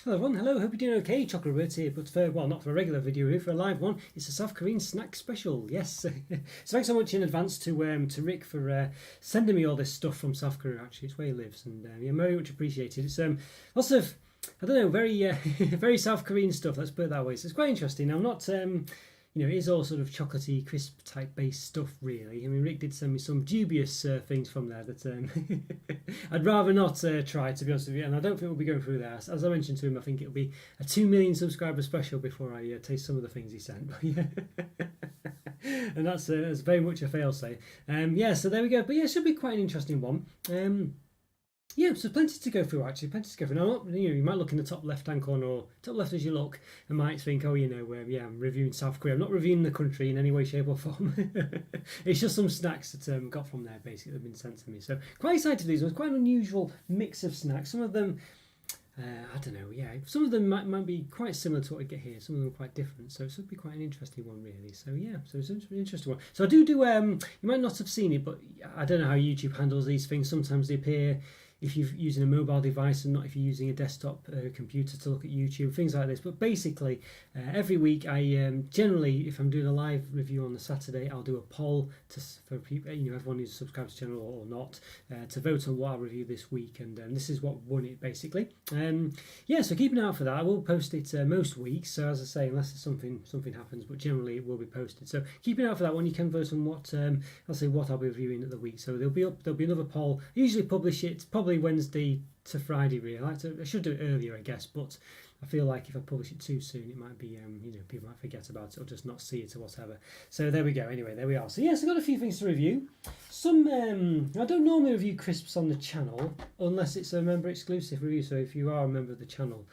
Hello everyone, hello, hope you're doing okay. Chocolo Roberto here, but well, not for a regular video review, for a live one. It's a South Korean snack special, yes. So thanks so much in advance to Rick for sending me all this stuff from South Korea. Actually, it's where he lives, and yeah, very much appreciated. It's lots of, I don't know, very very South Korean stuff. Let's put it that way. So it's quite interesting. I'm not it is all sort of chocolatey, crisp type based stuff, really. I mean, Rick did send me some dubious things from there that I'd rather not try, to be honest with you, and I don't think we'll be going through there. As I mentioned to him, I think it'll be a 2 million subscriber special before I taste some of the things he sent. But yeah. And that's very much a fail-safe. Yeah, so there we go. But yeah, it should be quite an interesting one. Yeah, so plenty to go through actually, plenty to go through. Now, you might look in the top left-hand corner or top left as you look, and might think, oh, yeah, I'm reviewing South Korea. I'm not reviewing the country in any way, shape, or form. It's just some snacks that got from there basically that have been sent to me. So quite excited for these ones. Quite an unusual mix of snacks. Some of them, I don't know, yeah, some of them might be quite similar to what I get here. Some of them are quite different. So it should be quite an interesting one, really. So yeah, so it's an interesting one. So I do. You might not have seen it, but I don't know how YouTube handles these things. Sometimes they appear if you're using a mobile device and not if you're using a desktop computer to look at YouTube, things like this. But basically, every week I generally, if I'm doing a live review on the Saturday, I'll do a poll for people, everyone who's subscribed to the channel or not, to vote on what I'll review this week, and this is what won it basically. Yeah, so keep an eye out for that. I will post it most weeks. So as I say, unless something happens, but generally it will be posted. So keep an eye out for that one. You can vote on what what I'll be reviewing at the week. So there'll be another poll. I usually publish it probably Wednesday to Friday, really. I should do it earlier, I guess, but I feel like if I publish it too soon, it might be, people might forget about it or just not see it or whatever. So there we go. Anyway, there we are. So yes, I've got a few things to review. Some, I don't normally review crisps on the channel unless it's a member exclusive review. So if you are a member of the channel,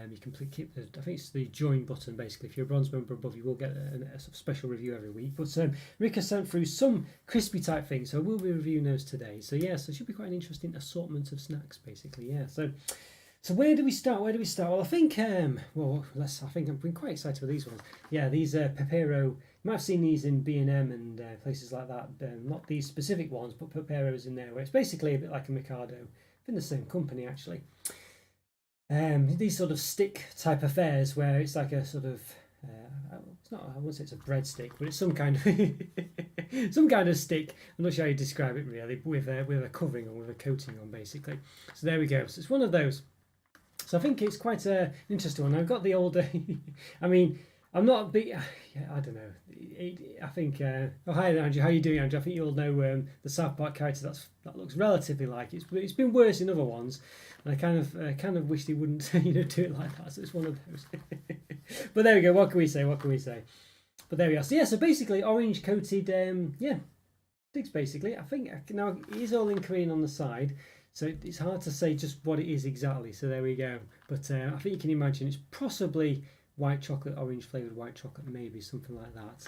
you can keep I think it's the join button basically. If you're a bronze member above, you will get a sort of special review every week. But Rick has sent through some crispy type things, so we'll be reviewing those today. So yeah, so it should be quite an interesting assortment of snacks basically. Yeah, so where do we start? Well, I think I think I've been quite excited for these ones. Yeah, these Pepero. You might have seen these in B&M and places like that. Not these specific ones, but Pepero's in there, where it's basically a bit like a Mikado. In the same company actually. These sort of stick type affairs where it's like a sort of it's not, I won't say it's a breadstick, but it's some kind of some kind of stick. I'm not sure how you describe it really, with a covering or with a coating on basically. So there we go. So it's one of those. So I think it's quite an interesting one. I've got the old. I mean, I'm not a big. I don't know. I think. Oh, hi Andrew. How are you doing, Andrew? I think you all know the South Park character that looks relatively like it. It's been worse in other ones, and I kind of wish they wouldn't do it like that. So it's one of those. But there we go. What can we say? But there we are. So yeah. So basically, orange coated. Sticks basically. I think now it is all in Korean on the side. So it's hard to say just what it is exactly. So there we go. But I think you can imagine it's possibly white chocolate, orange flavoured white chocolate, maybe something like that.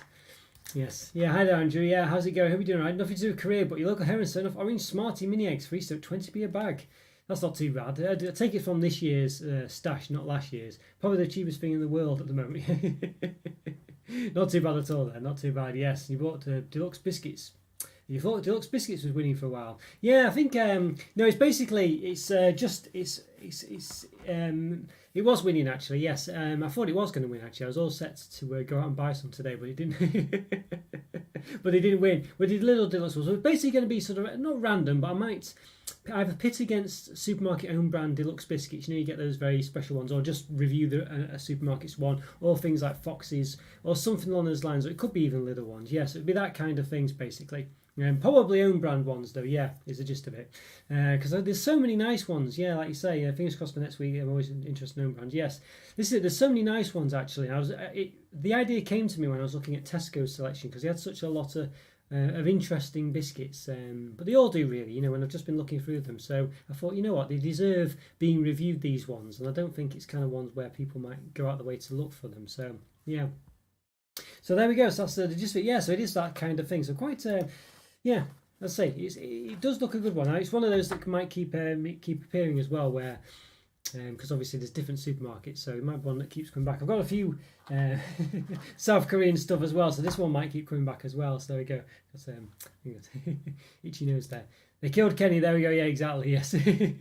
Yes. Yeah, hi there, Andrew. Yeah, how's it going? Hope you're doing all right. Nothing to do with Korea, but your local Heron sent off orange Smartie mini eggs, free, so 20p a bag. That's not too bad. I take it from this year's stash, not last year's. Probably the cheapest thing in the world at the moment. Not too bad at all there. Not too bad, yes. You bought deluxe biscuits. You thought Deluxe Biscuits was winning for a while. Yeah, I think no. It's basically it was winning actually. Yes, I thought it was going to win actually. I was all set to go out and buy some today, but it didn't. But it didn't win. We did little deluxe ones. So it's basically going to be sort of not random, but I might either pit against supermarket own brand deluxe biscuits. You get those very special ones, or just review a supermarket's one, or things like Fox's, or something along those lines. Or it could be even little ones. Yes, it'd be that kind of things basically. Probably own brand ones though, yeah, is the gist of it. Because there's so many nice ones, yeah, like you say. Fingers crossed for next week. I'm always interested in own brands. Yes, there's so many nice ones actually. The idea came to me when I was looking at Tesco's selection because they had such a lot of interesting biscuits, but they all do really. When I've just been looking through them, so I thought, you know what, they deserve being reviewed, these ones, and I don't think it's kind of ones where people might go out the way to look for them. So yeah. So there we go. So that's the gist of it. Yeah. So it is that kind of thing. So quite. Yeah, let's say it does look a good one. It's one of those that might keep appearing as well, where because obviously there's different supermarkets, so it might be one that keeps coming back. I've got a few South Korean stuff as well, so this one might keep coming back as well. So there we go. Itchy nose there. They killed Kenny. There we go. Yeah, exactly. Yes. I've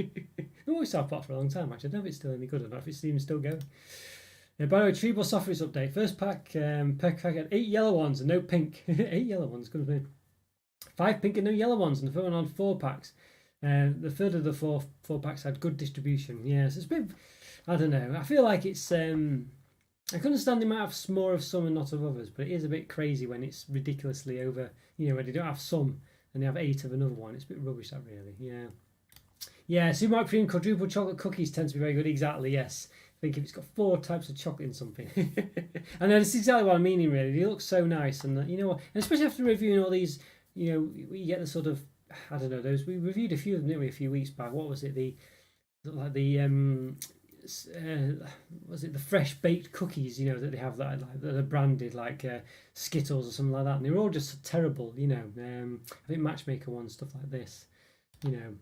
always South Park for a long time. Actually, I don't know if it's still any good or not. If it's even still going. By the way, Treble Sofris update. First pack, pack had 8 yellow ones and no pink. 8 yellow ones. Good for me. 5 pink and no yellow ones, and the third one on 4 packs. The third of the four packs had good distribution. Yes, it's a bit. I don't know. I feel like it's. I can understand they might have more of some and not of others, but it is a bit crazy when it's ridiculously over. You know, when they don't have some and they have 8 of another one. It's a bit rubbish, that really. Yeah. Yeah, Supermarket Cream quadruple chocolate cookies tend to be very good. Exactly. Yes. I think if it's got 4 types of chocolate in something. And that's exactly what I'm meaning. Really, they look so nice, and you know, and especially after reviewing all these. You know, you get the sort of, I don't know, those, we reviewed a few of them, didn't we, a few weeks back. What was it, was it the fresh baked cookies, you know, that they have that are branded like Skittles or something like that, and they're all just terrible, you know. I think Matchmaker ones, stuff like this, you know.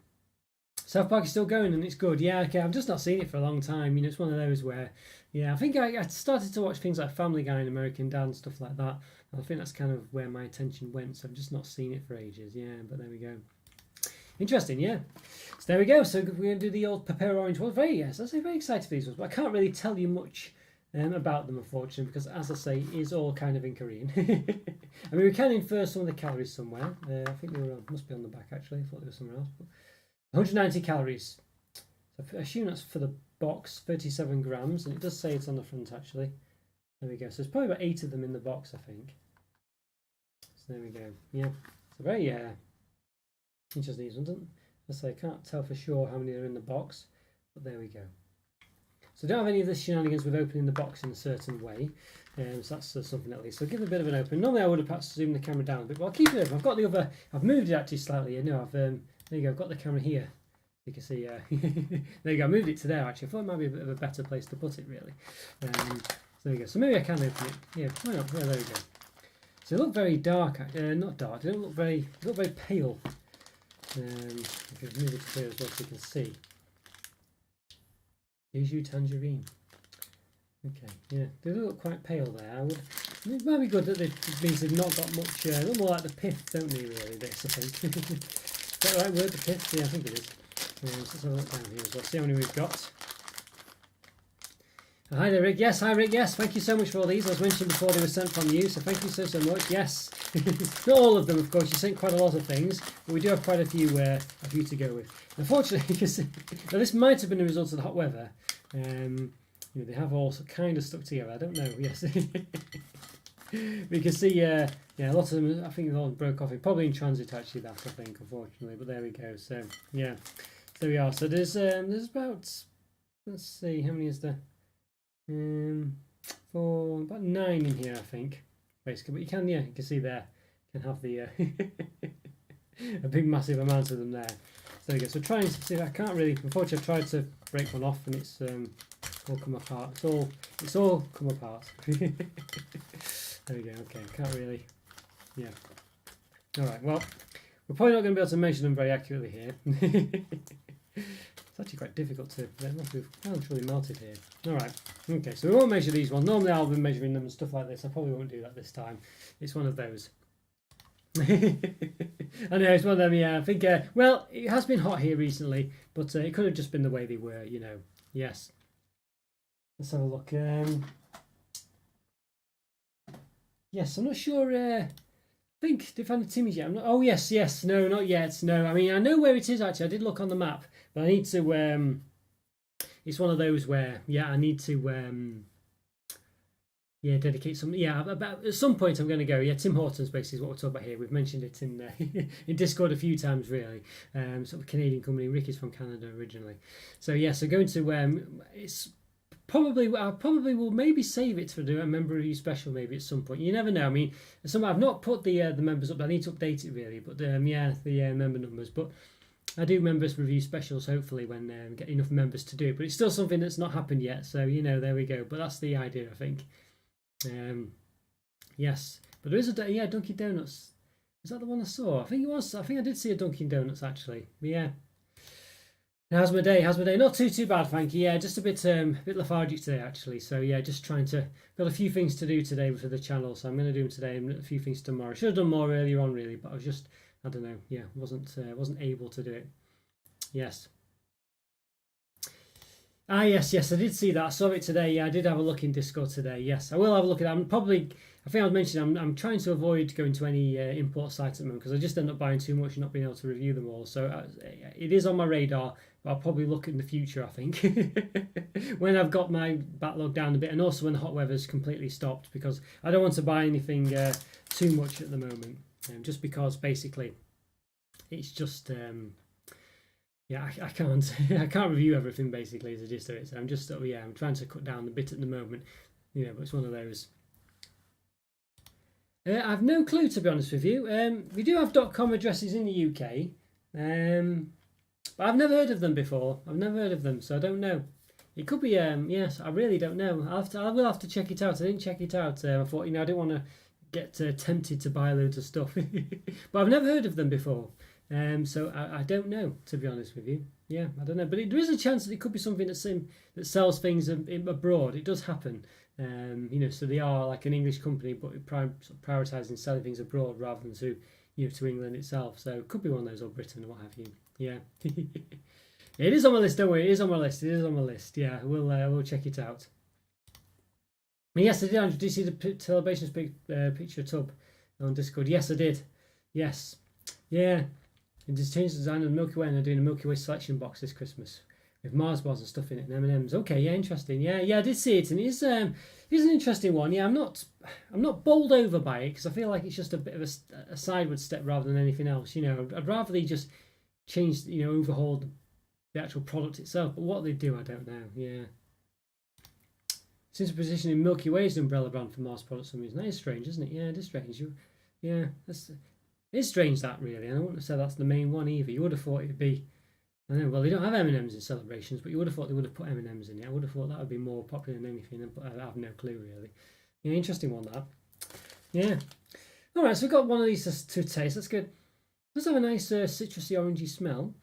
South Park is still going and it's good. Yeah, okay, I've just not seen it for a long time. You know, it's one of those where, yeah, I think I started to watch things like Family Guy and American Dad and stuff like that. And I think that's kind of where my attention went. So I've just not seen it for ages. Yeah, but there we go. Interesting, yeah. So there we go. So we're going to do the old Pepero orange ones. Yes, I'm very excited for these ones. But I can't really tell you much about them, unfortunately, because as I say, it is all kind of in Korean. I mean, we can infer some of the calories somewhere. I think they must be on the back, actually. I thought they were somewhere else. But 190 calories. So I assume that's for the box, 37 grams, and it does say it's on the front actually. There we go. So there's probably about 8 of them in the box, I think. So there we go. Yeah. So very interesting these ones. As I say, I can't tell for sure how many are in the box, but there we go. So don't have any of the shenanigans with opening the box in a certain way. So that's something at least. So give it a bit of an open. Normally I would have perhaps zoomed the camera down a bit, but I'll keep it open. I've got the other. I've moved it actually slightly. No, I've there you go. I've got the camera here. You can see. There you go. I moved it to there actually. I thought it might be a bit of a better place to put it really. So there you go. So maybe I can open it. Yeah, why not? Yeah, there we go. So they look very dark. Not dark. They don't look very. They look very pale. If you move it to here as well, so you can see. Here's you tangerine. Okay, yeah, they look quite pale there. It might be good that it means they've not got much. They look more like the pith, don't they? Really, this I think. Is that the right word? The pith? Yeah, I think it is. So let's have a look down here as well. See how many we've got. Hi there, Rick. Yes, hi Rick. Yes, thank you so much for all these. I was mentioning before they were sent from you, so thank you so much. Yes, not all of them, of course. You sent quite a lot of things, but we do have quite a few to go with. Unfortunately, because now this might have been a result of the hot weather. You know, they have all kind of stuck together. I don't know. Yes, we can see. Yeah, a lot of them. I think they all broke off. Probably in transit, actually. That I think, unfortunately. But there we go. So yeah, there we are. So there's about. Let's see, how many is there? For about 9 in here, I think, basically. But you can see there, you can have the a big massive amount of them there. So there you go. So trying to see, I can't really. Unfortunately, I've tried to break one off and it's all come apart. It's all come apart. There we go. Okay, can't really. Yeah. All right. Well, we're probably not going to be able to measure them very accurately here. It's actually quite difficult to. It's really melted here. All right. Okay, so we won't measure these ones. Normally I'll be measuring them and stuff like this. I probably won't do that this time. It's one of those. I know, it's one of them, yeah. I think, well, it has been hot here recently, but it could have just been the way they were, you know. Yes. Let's have a look. Yes, I'm not sure. I think they found the Timmy's yet. I'm not. Oh yes, no, not yet. No, I mean I know where it is actually. I did look on the map, but I need to. It's one of those where I need to. Dedicate some. Yeah, about at some point I'm going to go. Yeah, Tim Hortons basically is what we're talking about here. We've mentioned it in in Discord a few times really. Sort of Canadian company. Rick is from Canada originally, so yeah. So going to it's. I probably will maybe save it for do a member review special maybe at some point. You never know. I mean, I've not put the members up. I need to update it really. But the member numbers. But I do members review specials hopefully when get enough members to do it. But it's still something that's not happened yet. So you know, there we go. But that's the idea, I think. Yes, but there is a Dunkin' Donuts. Is that the one I saw? I think it was. I think I did see a Dunkin' Donuts actually. But yeah. How's my day? How's my day? Not too bad, thank you. Yeah, just a bit lethargic today actually. So yeah, just trying to got a few things to do today for the channel. So I'm going to do them today and a few things tomorrow. Should have done more earlier on really, but I was just I don't know. Yeah, wasn't able to do it. Yes. Ah, yes, I did see that. I saw it today. Yeah, I did have a look in Discord today. Yes, I will have a look at that. I think I was mentioning, I'm trying to avoid going to any import sites at the moment because I just end up buying too much and not being able to review them all. So it is on my radar, but I'll probably look in the future, I think, when I've got my backlog down a bit and also when the hot weather's completely stopped because I don't want to buy anything too much at the moment. Just because basically it's just. Yeah, I can't I can't review everything basically as a gist of it. So I'm just yeah, I'm trying to cut down a bit at the moment. Yeah, but it's one of those. I've no clue to be honest with you. We do have .com addresses in the UK, but I've never heard of them before. I've never heard of them, so I don't know. It could be yes, I really don't know. I will have to check it out. I didn't check it out. I thought I didn't want to get tempted to buy loads of stuff, but I've never heard of them before. So I don't know, to be honest with you. Yeah, I don't know, but there is a chance that it could be something that sells things abroad. It does happen. So they are like an English company, but prioritising selling things abroad rather than to England itself. So it could be one of those, or Britain or what have you. Yeah, it is on my list. Don't worry, it is on my list. It is on my list. Yeah, we'll check it out. Yes, I did. Did you see the celebrations picture tub on Discord? Yes, I did. Yes, yeah. It just changed the design of the Milky Way and they're doing a Milky Way selection box this Christmas with Mars bars and stuff in it and M&Ms. Okay, yeah, interesting. Yeah, I did see it and it's an interesting one. Yeah, I'm not bowled over by it because I feel like it's just a bit of a sideward step rather than anything else. I'd rather they just change, overhaul the actual product itself. But what they do, I don't know. Yeah. Since positioning Milky Way as the umbrella brand for Mars products, for some reason that is strange, isn't it? Yeah, it is strange. It's strange that really. I don't want to say that's the main one either. You would have thought it'd be. I know. Well, they don't have M&Ms in celebrations, but you would have thought they would have put M&Ms in it. I would have thought that would be more popular than anything, but I have no clue really. Yeah, interesting one that. Yeah. All right, so we've got one of these to taste. That's good. It does have a nice citrusy orangey smell.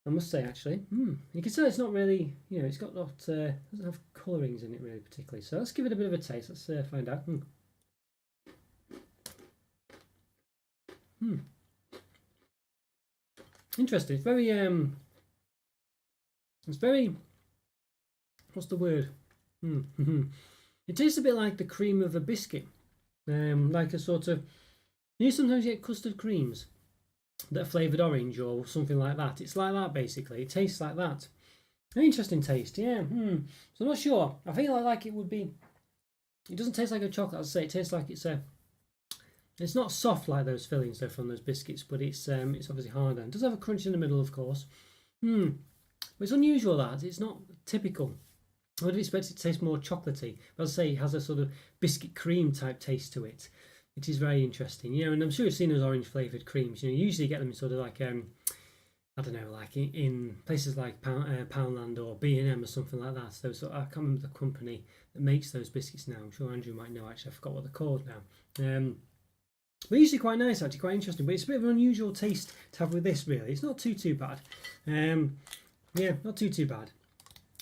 I must say, actually. You can tell it's not really. It's got not doesn't have colourings in it really particularly. So let's give it a bit of a taste. Let's find out. Interesting. It's very. What's the word? It tastes a bit like the cream of a biscuit. Like a sort of. Sometimes you get custard creams that are flavoured orange or something like that. It's like that basically. It tastes like that. An interesting taste, yeah. So I'm not sure. I feel like it would be. It doesn't taste like a chocolate. I'd say it tastes like it's a. It's not soft like those fillings though from those biscuits, but it's obviously harder. It does have a crunch in the middle, of course. But it's unusual that it's not typical. I would have expected it to taste more chocolatey. But as I say, it has a sort of biscuit cream type taste to it. It is very interesting, and I'm sure you've seen those orange flavoured creams. You usually get them in sort of like I don't know, like in places like Poundland or B&M or something like that. So I can't remember the company that makes those biscuits now. I'm sure Andrew might know. Actually, I forgot what they're called now. But usually quite nice, actually, quite interesting. But it's a bit of an unusual taste to have with this, really. It's not too bad. Yeah, not too bad.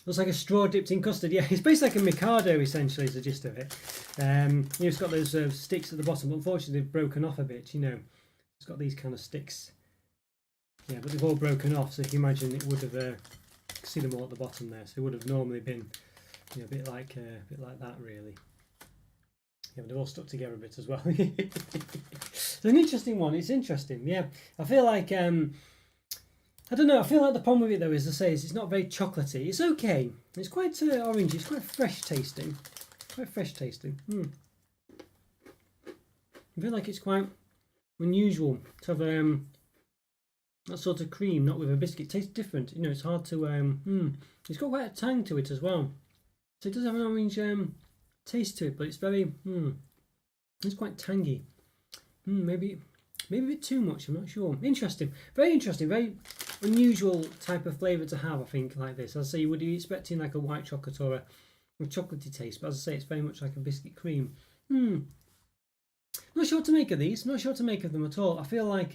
Looks like a straw dipped in custard. Yeah, it's basically like a Mikado, essentially, is the gist of it. It's got those sticks at the bottom, but unfortunately they've broken off a bit, It's got these kind of sticks. Yeah, but they've all broken off, so if you imagine it would have... see them all at the bottom there, so it would have normally been a bit like that, really. Yeah, but they're all stuck together a bit as well. It's an interesting one. It's interesting. Yeah, I feel like I don't know. I feel like the problem with it though is, as I say, it's not very chocolatey. It's okay. It's quite orangey. It's quite fresh tasting. I feel like it's quite unusual to have that sort of cream, not with a biscuit. It tastes different. It's hard to. It's got quite a tang to it as well. So it does have an orange taste to it, but it's very it's quite tangy. Maybe a bit too much, I'm not sure. Interesting, very unusual type of flavour to have, I think, like this. As I say, you would be expecting like a white chocolate or a chocolatey taste, but as I say, it's very much like a biscuit cream. Not sure what to make of these, not sure what to make of them at all. I feel like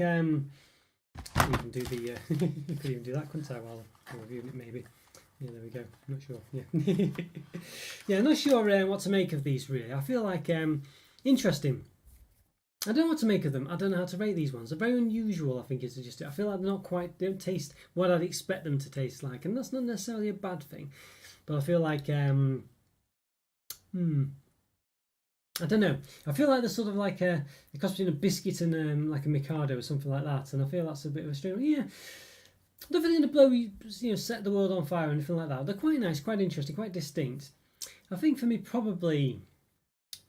Could even do the could even do that, couldn't I, while I'm reviewing it maybe. Yeah, there we go. I'm not sure. Yeah, yeah, not sure what to make of these really. I feel like interesting. I don't know what to make of them. I don't know how to rate these ones. They're very unusual, I think, is just. I feel like they're not quite. They don't taste what I'd expect them to taste like, and that's not necessarily a bad thing. But I feel like I don't know. I feel like they're sort of like a cross between a biscuit and like a Mikado or something like that. And I feel that's a bit of a strange. Yeah, nothing going to blow you know, set the world on fire or anything like that. They're quite nice, quite interesting, quite distinct. I think for me probably.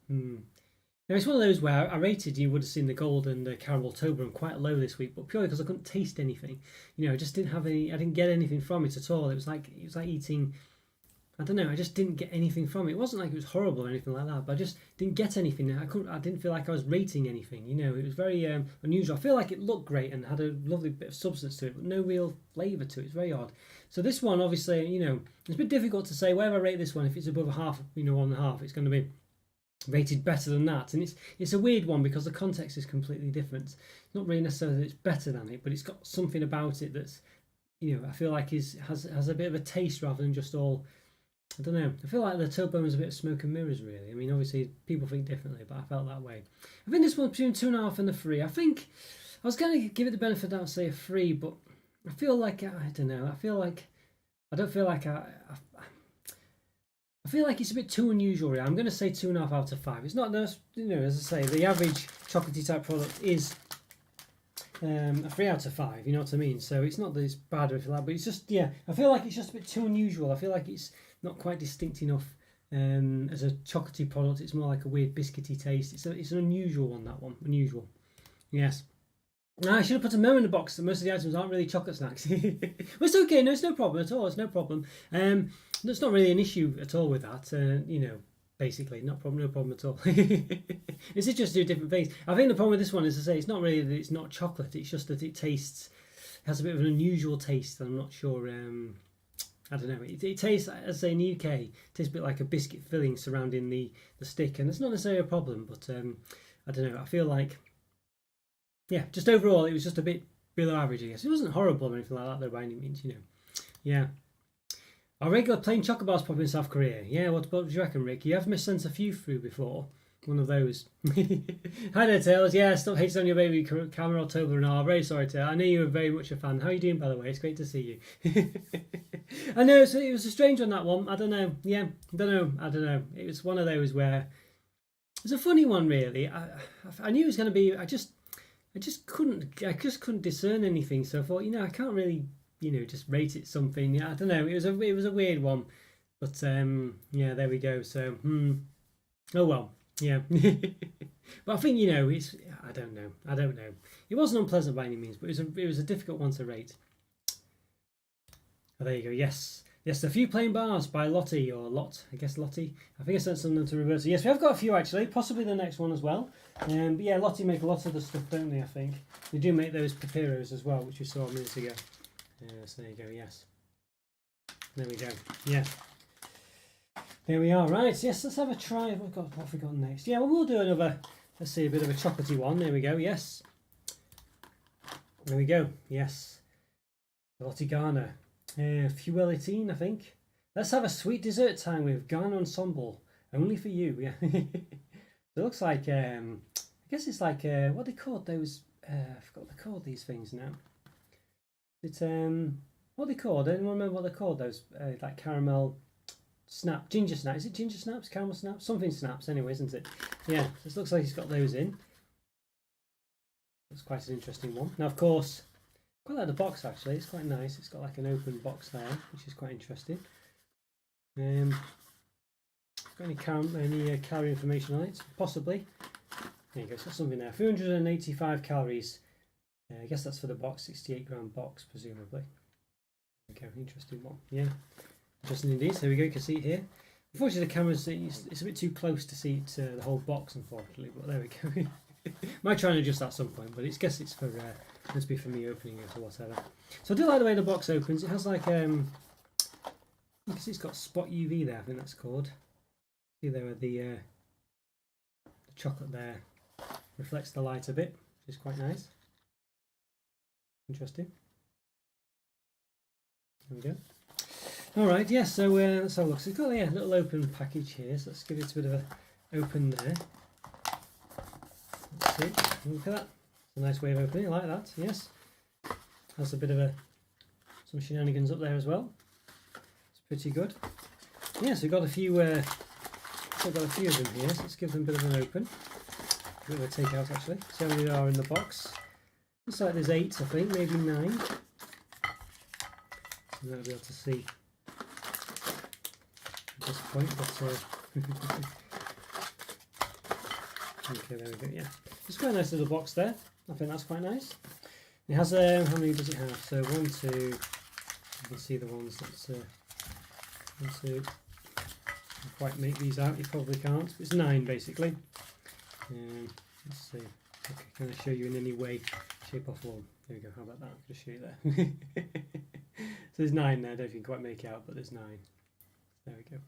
Now it's one of those where I rated. You would have seen the gold and the caramel Toblerone quite low this week, but purely because I couldn't taste anything. You know, I just didn't have any. I didn't get anything from it at all. It was like eating. I don't know. I just didn't get anything from it. It wasn't like it was horrible or anything like that, but I just didn't get anything. I didn't feel like I was rating anything. You know, it was very unusual. I feel like it looked great and had a lovely bit of substance to it, but no real flavour to it. It's very odd. So this one, obviously, you know, it's a bit difficult to say wherever I rate this one. If it's above a half, you know, 1.5, it's going to be rated better than that. And it's a weird one because the context is completely different. It's not really necessarily that it's better than it, but it's got something about it that's, you know, I feel like has a bit of a taste rather than just all. I don't know. I feel like the Toblerone was a bit of smoke and mirrors, really. I mean, obviously people think differently, but I felt that way. I think this one's between 2.5 and a 3. I think I was going to give it the benefit of the doubt and say a 3, but I feel like I don't know. I don't feel like I feel like it's a bit too unusual. Really. I'm going to say 2.5 out of 5. It's not, you know, as I say, the average chocolatey type product is a 3 out of 5. You know what I mean? So it's not that it's bad or anything like that, but it's just, yeah, I feel like it's just a bit too unusual. I feel like it's not quite distinct enough as a chocolatey product. It's more like a weird biscuity taste. It's an unusual one, that one. Unusual. Yes. Now, I should have put a memo in the box that most of the items aren't really chocolate snacks. Well, it's okay. No, it's no problem at all. It's no problem. There's not really an issue at all with that. You know, basically, no problem at all. It's just two different things. I think the problem with this one is to say it's not really that it's not chocolate. It's just that it has a bit of an unusual taste. I'm not sure. I don't know. It tastes, as I say, in the UK, it tastes a bit like a biscuit filling surrounding the stick, and it's not necessarily a problem. But I don't know. I feel like, yeah, just overall, it was just a bit below average. I guess it wasn't horrible or anything like that, though, by any means. You know, yeah. Our regular plain chocobars pop in South Korea. Yeah, what do you reckon, Rick? You have sent a few through before. One of those. Hi there, Tails. Yeah, still hates on your baby camera Toblerone. Oh, very sorry, Tails. I know you were very much a fan. How are you doing, by the way? It's great to see you. I know it was a strange one, that one. I don't know. Yeah, I don't know. It was one of those where it's a funny one, really. I knew it was going to be. I just couldn't discern anything. So I thought, you know, I can't really, you know, just rate it something. Yeah, I don't know. It was a weird one, but yeah, there we go. So oh well. Yeah, but I think, you know, I don't know. It wasn't unpleasant by any means, but it was a difficult one to rate. Oh, there you go. Yes, a few plain bars by Lottie or Lot. I guess Lottie. I think I sent some of them to Roberto. Yes, we have got a few actually. Possibly the next one as well. But yeah, Lottie make a lot of the stuff, don't they? I think they do make those Peperos as well, which we saw a minute ago. So there you go. Yes, there we go. Yeah. There we are, right, yes, let's have a try. What have we got next? Yeah, well, we'll do another, let's see, a bit of a chocolatey one. There we go, yes. There we go, yes. Lotti Ghana. Fuelitine, I think. Let's have a sweet dessert time with Ghana Ensemble. Only for you, yeah. It looks like, I guess it's like, what are they called? Those, I forgot what they're called, these things now. It's, what are they called? Anyone remember what they're called? Those, like caramel... ginger snap. Is it ginger snaps? Caramel snaps? Something snaps anyway, isn't it? Yeah, this looks like he's got those in. That's quite an interesting one. Now, of course, quite like the box actually. It's quite nice. It's got like an open box there, which is quite interesting. Got any calorie information on it? Possibly. There you go. It's got something there. 385 calories. I guess that's for the box. 68-gram box, presumably. Okay, interesting one. Yeah. Interesting indeed. So there we go. You can see it here. Unfortunately, the camera's it's a bit too close to see it, the whole box, unfortunately. But there we go. Might try and adjust that at some point, but I guess it's for must be for me opening it or whatever. So I do like the way the box opens. It has like I think it's got spot UV there. I think that's called. See there where the chocolate there reflects the light a bit, which is quite nice. Interesting. There we go. Alright, yes, so let's have a look. So it's got a little open package here, so let's give it a bit of a open there. Let's see, look at that. It's a nice way of opening, I like that, yes. Has a bit of some shenanigans up there as well. It's pretty good. Yeah, so we've got a few of them here, so let's give them a bit of an open. A bit of a take out actually. See how many there are in the box. Looks like there's 8, I think, maybe 9. So you'll be able to see at this point, but okay, there we go. Yeah, it's quite a nice little box there. I think that's quite nice. It has how many does it have? So 1, 2. You can see the ones that's 1, 2. Can't quite make these out. You probably can't. It's 9 basically. Let's see. Okay, can I show you in any way, shape or form? There we go. How about that? I'll just show you there. So there's 9 there. I don't know if you can quite make it out, but there's 9. There we go.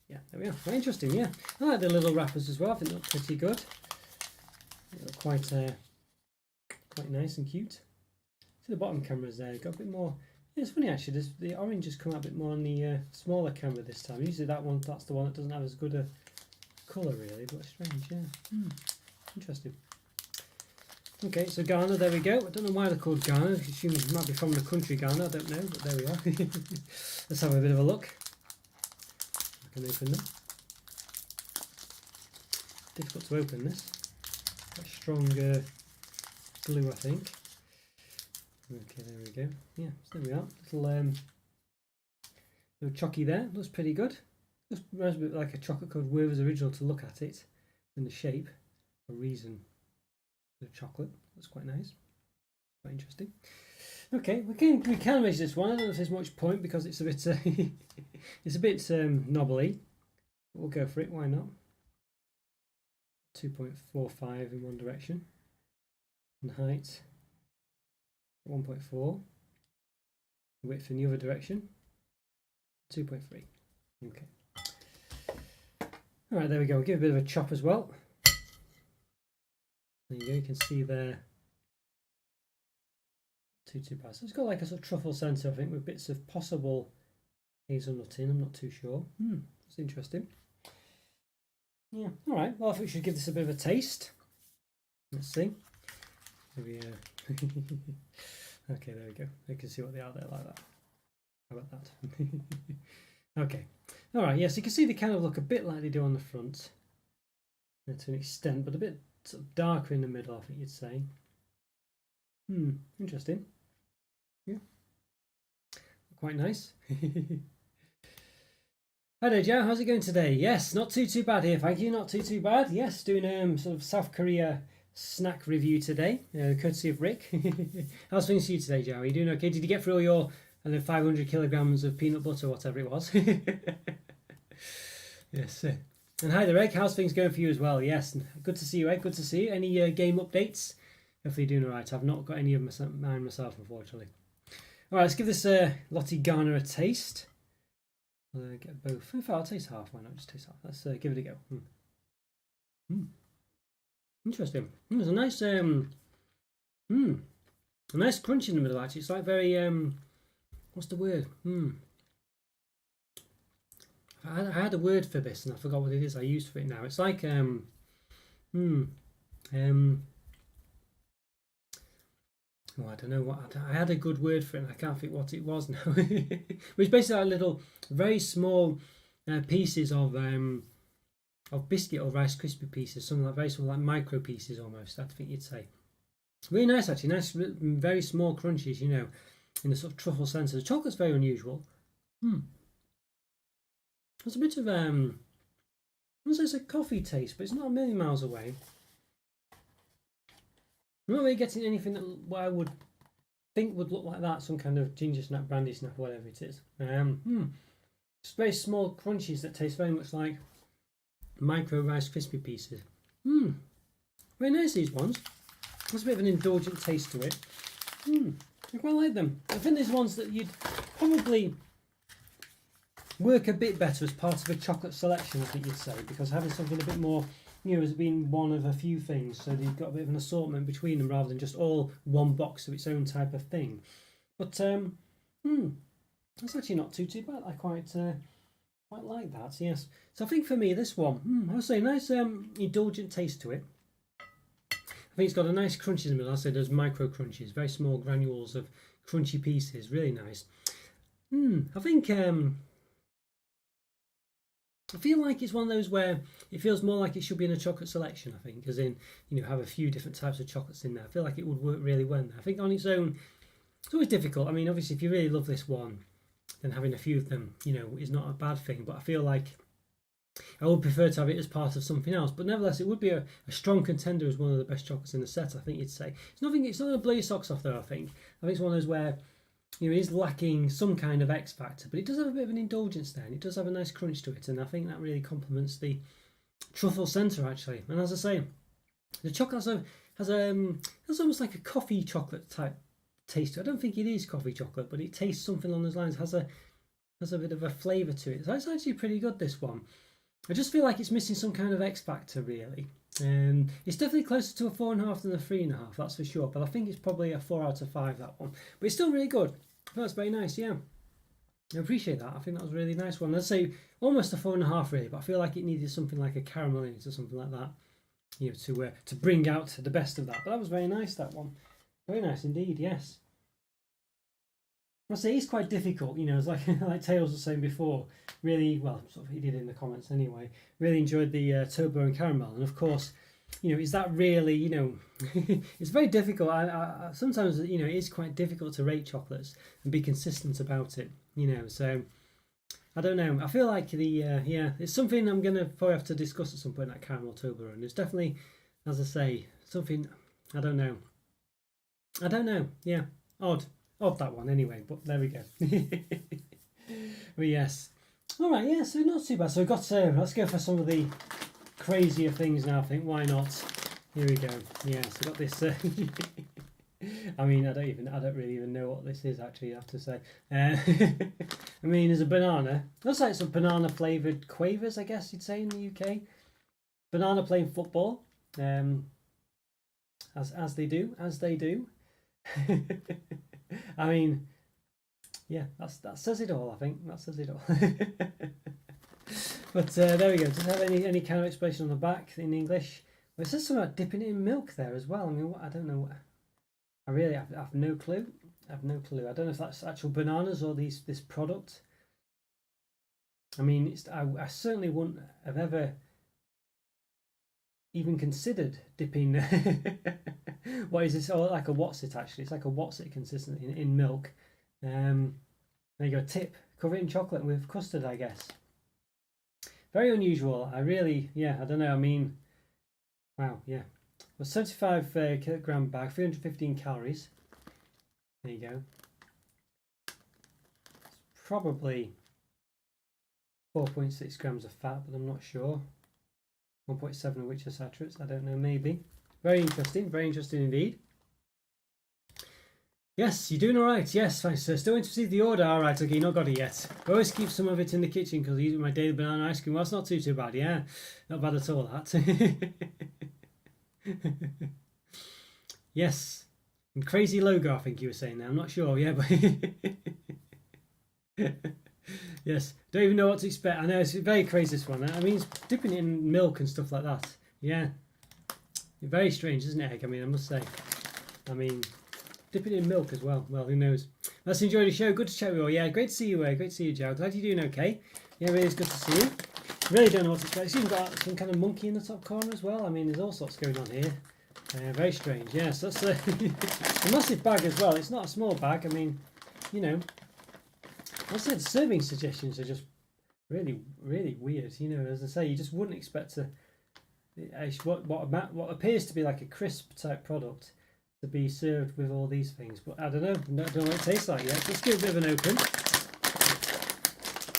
Yeah, there we are. Very interesting, yeah. I like the little wrappers as well. I think they look pretty good. They look quite nice and cute. See the bottom cameras there. Got a bit more. Yeah, it's funny actually. The orange has come out a bit more on the smaller camera this time. Usually that's the one that doesn't have as good a colour really, but strange, yeah. Interesting. Okay, so Ghana, there we go. I don't know why they're called Ghana. I assume it might be from the country Ghana, I don't know, but there we are. Let's have a bit of a look. I can open them. Difficult to open this. Quite strong glue, I think. Okay, there we go. Yeah, so there we are. Little chocky there. Looks pretty good. Looks reminds me a bit like a chocolate covered Werther's original to look at it. And the shape, a reason. The chocolate. That's quite nice. Quite interesting. Okay, we can measure this one. I don't know if there's much point because it's a bit it's a bit knobbly. But we'll go for it. Why not? 2.45 in one direction. And height 1.4. Width in the other direction 2.3. Okay. All right, there we go. We'll give it a bit of a chop as well. There you go. You can see there. Too bad. So it's got like a sort of truffle centre, I think, with bits of possible hazelnut in. I'm not too sure. It's interesting. Yeah. All right. Well, I think we should give this a bit of a taste. Let's see. Maybe. Okay, there we go. You can see what they are there like that. How about that? Okay. All right. Yes, you can see they kind of look a bit like they do on the front, to an extent, but a bit sort of darker in the middle, I think you'd say. Interesting. Yeah. Quite nice. Hi there, Joe. How's it going today? Yes, not too bad here. Thank you. Not too bad. Yes, doing sort of South Korea snack review today, courtesy of Rick. How's things for you today, Joe? Are you doing okay? Did you get through all your 500 kilograms of peanut butter, whatever it was? Yes. And hi there, Egg. How's things going for you as well? Yes, good to see you, Egg. Good to see you. Any game updates? Hopefully you're doing alright. I've not got any of mine myself, unfortunately. Alright, let's give this Lottie Ghana a taste. Get both. In fact, I'll taste half. Why not just taste half? Let's give it a go. Interesting. There's a nice a nice crunch in the middle actually. It's like very what's the word? I had a word for this and I forgot what it is I used for it now. It's like oh, I don't know what I had a good word for it and I can't think what it was now. It's basically like little very small pieces of biscuit or Rice Krispie pieces, something like very small, like micro pieces almost, I think you'd say. Really nice actually, nice very small crunches, you know, in the sort of truffle centre. The chocolate's very unusual. There's a bit of it's a coffee taste, but it's not a million miles away. I'm not really getting anything that what I would think would look like that, some kind of ginger snap, brandy snap, whatever it is. It's very small crunches that taste very much like micro Rice Krispie pieces. Very nice, these ones. There's a bit of an indulgent taste to it. I quite like them. I think there's ones that you'd probably work a bit better as part of a chocolate selection, I think you'd say, because having something a bit more as being one of a few things, so you've got a bit of an assortment between them rather than just all one box of its own type of thing. But that's actually not too bad. I quite like that. Yes. So I think for me this one, I would say nice indulgent taste to it. I think it's got a nice crunch in the middle. I say those micro crunches, very small granules of crunchy pieces, really nice. I think I feel like it's one of those where it feels more like it should be in a chocolate selection, I think, as in, have a few different types of chocolates in there. I feel like it would work really well in there. I think on its own, it's always difficult. I mean, obviously, if you really love this one, then having a few of them, is not a bad thing. But I feel like I would prefer to have it as part of something else. But nevertheless, it would be a strong contender as one of the best chocolates in the set, I think you'd say. It's not going to blow your socks off, though, I think. I think it's one of those where it is lacking some kind of X factor, but it does have a bit of an indulgence there, and it does have a nice crunch to it, and I think that really complements the truffle centre, actually. And as I say, the chocolate has almost like a coffee chocolate type taste to it. I don't think it is coffee chocolate, but it tastes something along those lines. Has a bit of a flavour to it. So it's actually pretty good, this one. I just feel like it's missing some kind of X factor, really. It's definitely closer to a 4.5 than a 3.5, that's for sure. But I think it's probably a 4 out of 5, that one. But it's still really good. That's very nice, yeah. I appreciate that. I think that was a really nice one. I'd say almost a 4.5, really. But I feel like it needed something like a caramel in it or something like that, to bring out the best of that. But that was very nice, that one. Very nice indeed. Yes. I say it's quite difficult, as like Tails was saying before. Really, well, sort of he did in the comments anyway. Really enjoyed the turbo and caramel, and of course, is that really, it's very difficult. I sometimes, it is quite difficult to rate chocolates and be consistent about it, So I don't know. I feel like it's something I'm gonna probably have to discuss at some point. That caramel turbo, and it's definitely, as I say, something I don't know. Yeah, odd that one anyway, but there we go. But yes, all right, yeah, so not too bad. So we've got let's go for some of the crazier things now. I think, why not? Here we go. Yeah, so got this I mean, I don't really even know what this is, actually, I have to say. I mean, there's a banana. Looks like some banana flavoured quavers, I guess you'd say, in the UK. Banana playing football, as they do. I mean, yeah, that says it all. I think that says it all. But there we go. Does it have any kind of expression on the back in English? Well, it says something about dipping it in milk there as well. I mean, I don't know. I really have no clue. I don't know if that's actual bananas or this product. I mean, I certainly wouldn't have ever even considered dipping. What is this? Oh, like a what's it, actually? It's like a what's it consistency in milk. There you go. Tip: cover it in chocolate with custard, I guess. Very unusual. I don't know. I mean, wow, yeah. Well, 75 kilogram bag, 315 calories. There you go. It's probably 4.6 grams of fat, but I'm not sure. 1.7 of which are saturates. I don't know, maybe. Very interesting indeed. Yes, you're doing all right. Yes, thanks, sir. Still waiting to see the order. All right, okay, not got it yet. I always keep some of it in the kitchen because I use it with my daily banana ice cream. Well, it's not too bad, yeah. Not bad at all, that. Yes. And crazy logo, I think you were saying there. I'm not sure, yeah, but... Yes, don't even know what to expect. I know, it's very crazy, this one. I mean, it's dipping it in milk and stuff like that. Yeah. Very strange, isn't it, Egg? I mean, I must say. I mean... Dip it in milk as well. Well, who knows? Let's enjoy the show. Good to chat with you all. Yeah, great to see you. Great to see you, Joe. Glad you're doing okay. Yeah, really, it's good to see you. Really don't know what to expect. It's even got some kind of monkey in the top corner as well. I mean, there's all sorts going on here. Very strange. Yes, that's a massive bag as well. It's not a small bag. I mean, I said serving suggestions are just really, really weird. As I say, you just wouldn't expect what appears to be like a crisp type product to be served with all these things, but I don't know. I don't know what it tastes like yet. Let's give it a bit of an open.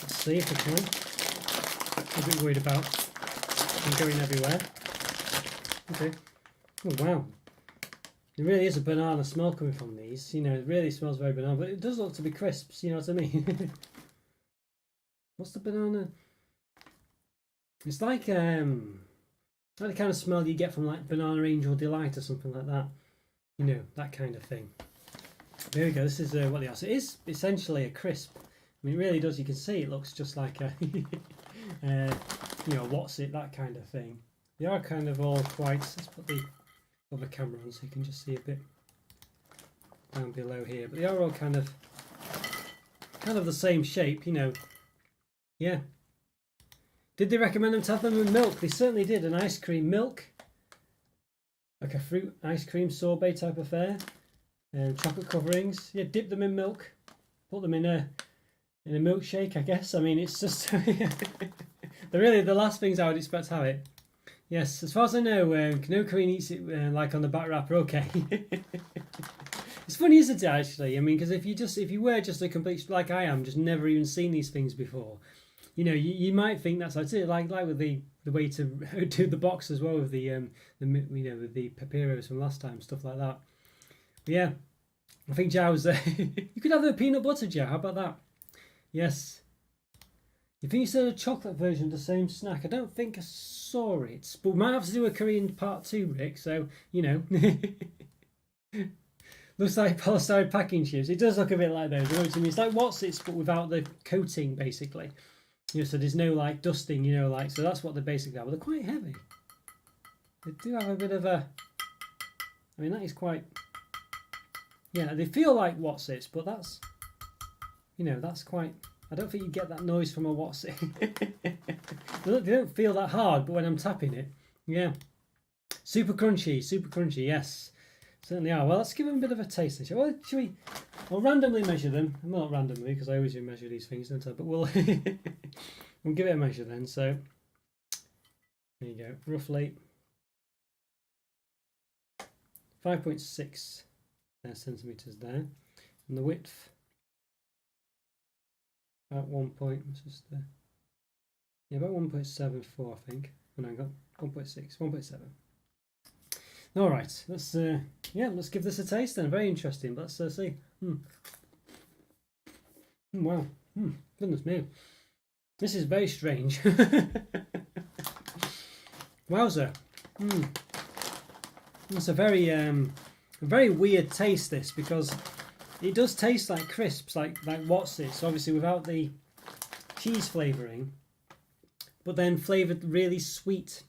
Let's see if we can. I'm a bit worried about them going everywhere. Okay. Oh wow. There really is a banana smell coming from these. It really smells very banana, but it does look to be crisps. You know what I mean? What's the banana? It's like Like the kind of smell you get from like Banana Angel Delight or something like that. You know, that kind of thing. There we go. This is what they are. So it is essentially a crisp. I mean, it really does. You can see it looks just like a, you know, what's it, that kind of thing. They are kind of all quite. Let's put the other camera on so you can just see a bit down below here. But they are all kind of the same shape, you know. Yeah. Did they recommend them to have them with milk? They certainly did. An ice cream milk, like a fruit ice cream sorbet type affair. Chocolate coverings. Yeah, dip them in milk. Put them in a milkshake, I guess. I mean, it's just they're really the last things I would expect to have it. Yes, as far as I know, no Korean eats it like on the back wrapper. Okay. It's funny, isn't it? Actually, I mean, because if you were just a complete like I am, just never even seen these things before, you know, you might think that's like with the way to do the box as well with the you know, with the Peperos from last time, stuff like that. But yeah, I think Jow's you could have the peanut butter, Jow. How about that? Yes. You think you said a chocolate version of the same snack? I don't think I saw it, but we might have to do a Korean part 2, Rick. So you know, looks like polystyrene packing chips. It does look a bit like those. You know what I mean? It's like what's it, but without the coating, basically. You know, so there's no like dusting. You know, like so that's what they basically are. But they're quite heavy. They do have a bit of a. I mean, that is quite. Yeah, they feel like what's it, but that's. You know, that's quite. I don't think you get that noise from a what's it. They don't feel that hard, but when I'm tapping it, yeah. Super crunchy, yes. Certainly are. Well, let's give them a bit of a taste. Well, should we? I'll randomly measure them. Well, not randomly, because I always do measure these things, don't I? But we'll we'll give it a measure then. So there you go. Roughly 5.6 centimeters there, and the width about 1 point. Yeah, about 1.74, I think. And I got 1.6, 1.7. All right, let's let's give this a taste then. Very interesting. Let's see. Wow. Goodness me, this is very strange. Wowzer. It's a very weird taste, this, because it does taste like crisps, like what's this? Obviously without the cheese flavouring, but then flavoured really sweet.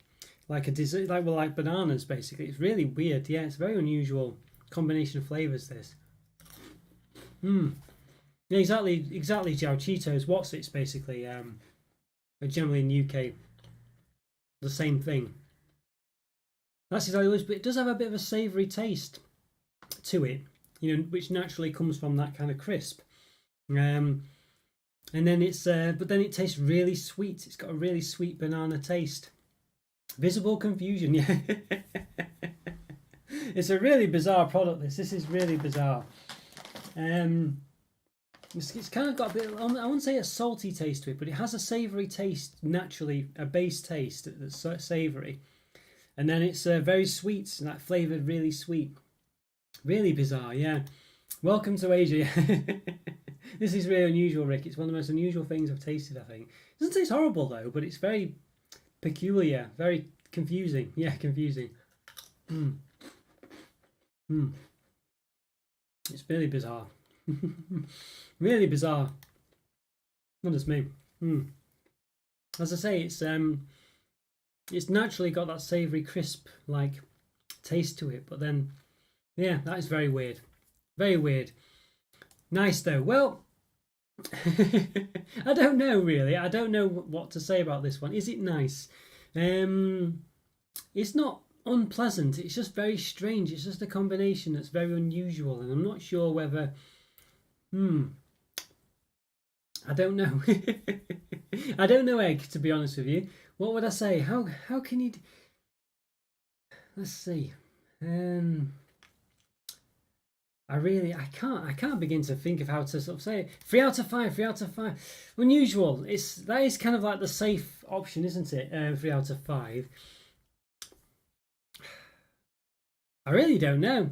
Like a dessert, like bananas, basically. It's really weird. Yeah, it's a very unusual combination of flavors. This. Yeah, exactly, Jow. Cheetos, what's it's basically. Are generally in UK the same thing. That's exactly what it is, but it does have a bit of a savoury taste to it. You know, which naturally comes from that kind of crisp. And then it's, but then it tastes really sweet. It's got a really sweet banana taste. Visible confusion, yeah. It's a really bizarre product. This is really bizarre. It's kind of got a bit. I wouldn't say a salty taste to it, but it has a savoury taste naturally, a base taste that's savoury, and then it's very sweet, and that flavoured really sweet. Really bizarre, yeah. Welcome to Asia. This is really unusual, Rick. It's one of the most unusual things I've tasted. I think it doesn't taste horrible though, but it's very peculiar, very confusing. Yeah, confusing. It's really bizarre. Really bizarre. Not just me. As I say, it's naturally got that savoury, crisp like taste to it, but then yeah, that is very weird. Very weird. Nice though. Well, I don't know really. I don't know what to say about this one. Is it nice? It's not unpleasant. It's just very strange. It's just a combination that's very unusual, and I'm not sure whether. I don't know. I don't know, Egg. To be honest with you, what would I say? How can you? Let's see. I can't begin to think of how to sort of say it. 3 out of 5, 3 out of 5. Unusual. That is kind of like the safe option, isn't it? 3 out of 5. I really don't know.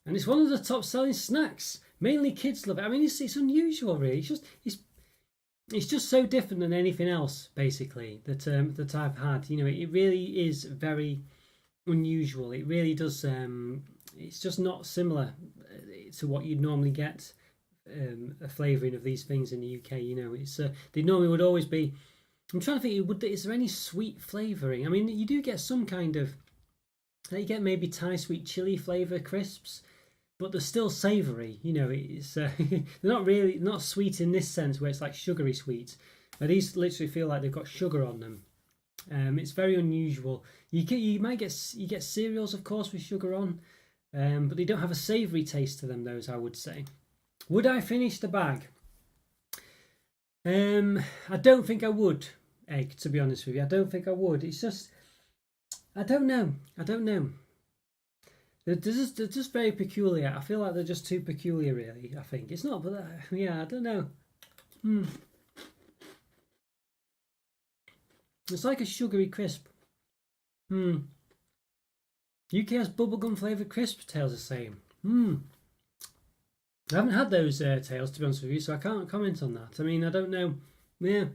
And it's one of the top selling snacks. Mainly kids love it. I mean, it's unusual, really. It's it's just so different than anything else, basically, that I've had. You know, it really is very unusual. It really does. It's just not similar to what you'd normally get. A flavouring of these things in the UK. You know, it's they normally would always be. I'm trying to think. Is there any sweet flavouring? I mean, you do get some kind of. You get maybe Thai sweet chili flavour crisps, but they're still savoury. You know, it's they're not sweet in this sense where it's like sugary sweet. But these literally feel like they've got sugar on them. It's very unusual. You might get cereals, of course, with sugar on, but they don't have a savoury taste to them. Those, I would say. Would I finish the bag? I don't think I would, Egg. To be honest with you, I don't think I would. It's just, I don't know. They're just very peculiar. I feel like they're just too peculiar, really. I think it's not, but yeah, I don't know. It's like a sugary crisp. UK's bubblegum flavoured crisp tails the same. I haven't had those tails, to be honest with you, so I can't comment on that. I mean, I don't know. Yeah.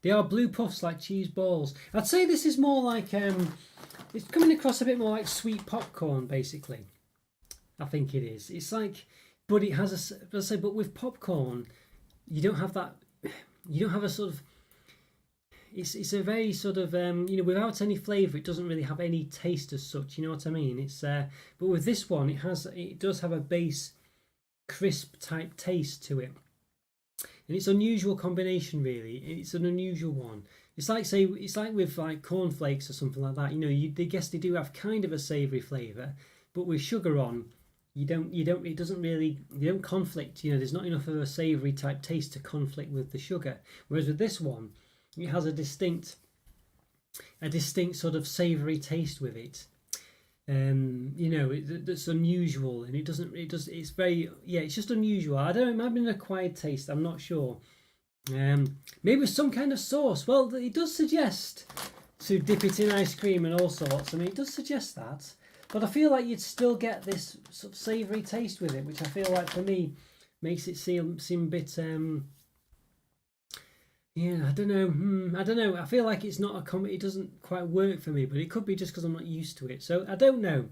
They are blue puffs like cheese balls. I'd say this is more like it's coming across a bit more like sweet popcorn, basically. I think it is. It's like, but it has but with popcorn, you don't have that. You don't have a sort of. It's a very sort of you know, without any flavour, it doesn't really have any taste as such. You know what I mean? It's but with this one, it does have a base crisp type taste to it, and it's an unusual combination. Really, it's an unusual one. It's like with like cornflakes or something like that. You know, they do have kind of a savoury flavour, but with sugar on, you don't conflict. You know, there's not enough of a savoury type taste to conflict with the sugar. Whereas with this one, it has a distinct sort of savoury taste with it. You know, that's unusual, and it's very, it's just unusual. I don't know, it might be an acquired taste, I'm not sure. Maybe with some kind of sauce. Well, it does suggest to dip it in ice cream and all sorts. I mean, it does suggest that, but I feel like you'd still get this sort of savoury taste with it, which I feel like for me makes it seem a bit yeah, I don't know. I don't know. I feel like it's not it doesn't quite work for me, but it could be just because I'm not used to it. So I don't know.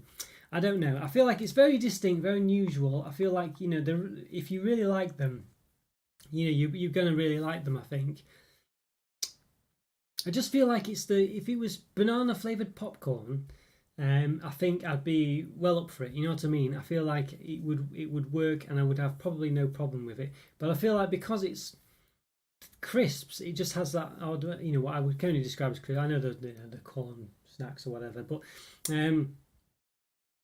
I feel like it's very distinct, very unusual. I feel like, you know, if you really like them, you know, you're gonna really like them. I think. I just feel like if it was banana flavored popcorn, I think I'd be well up for it. You know what I mean? I feel like it would work, and I would have probably no problem with it. But I feel like because it's crisps, it just has that odd, you know, what I would kind of describe as crisp. I know the corn snacks or whatever, but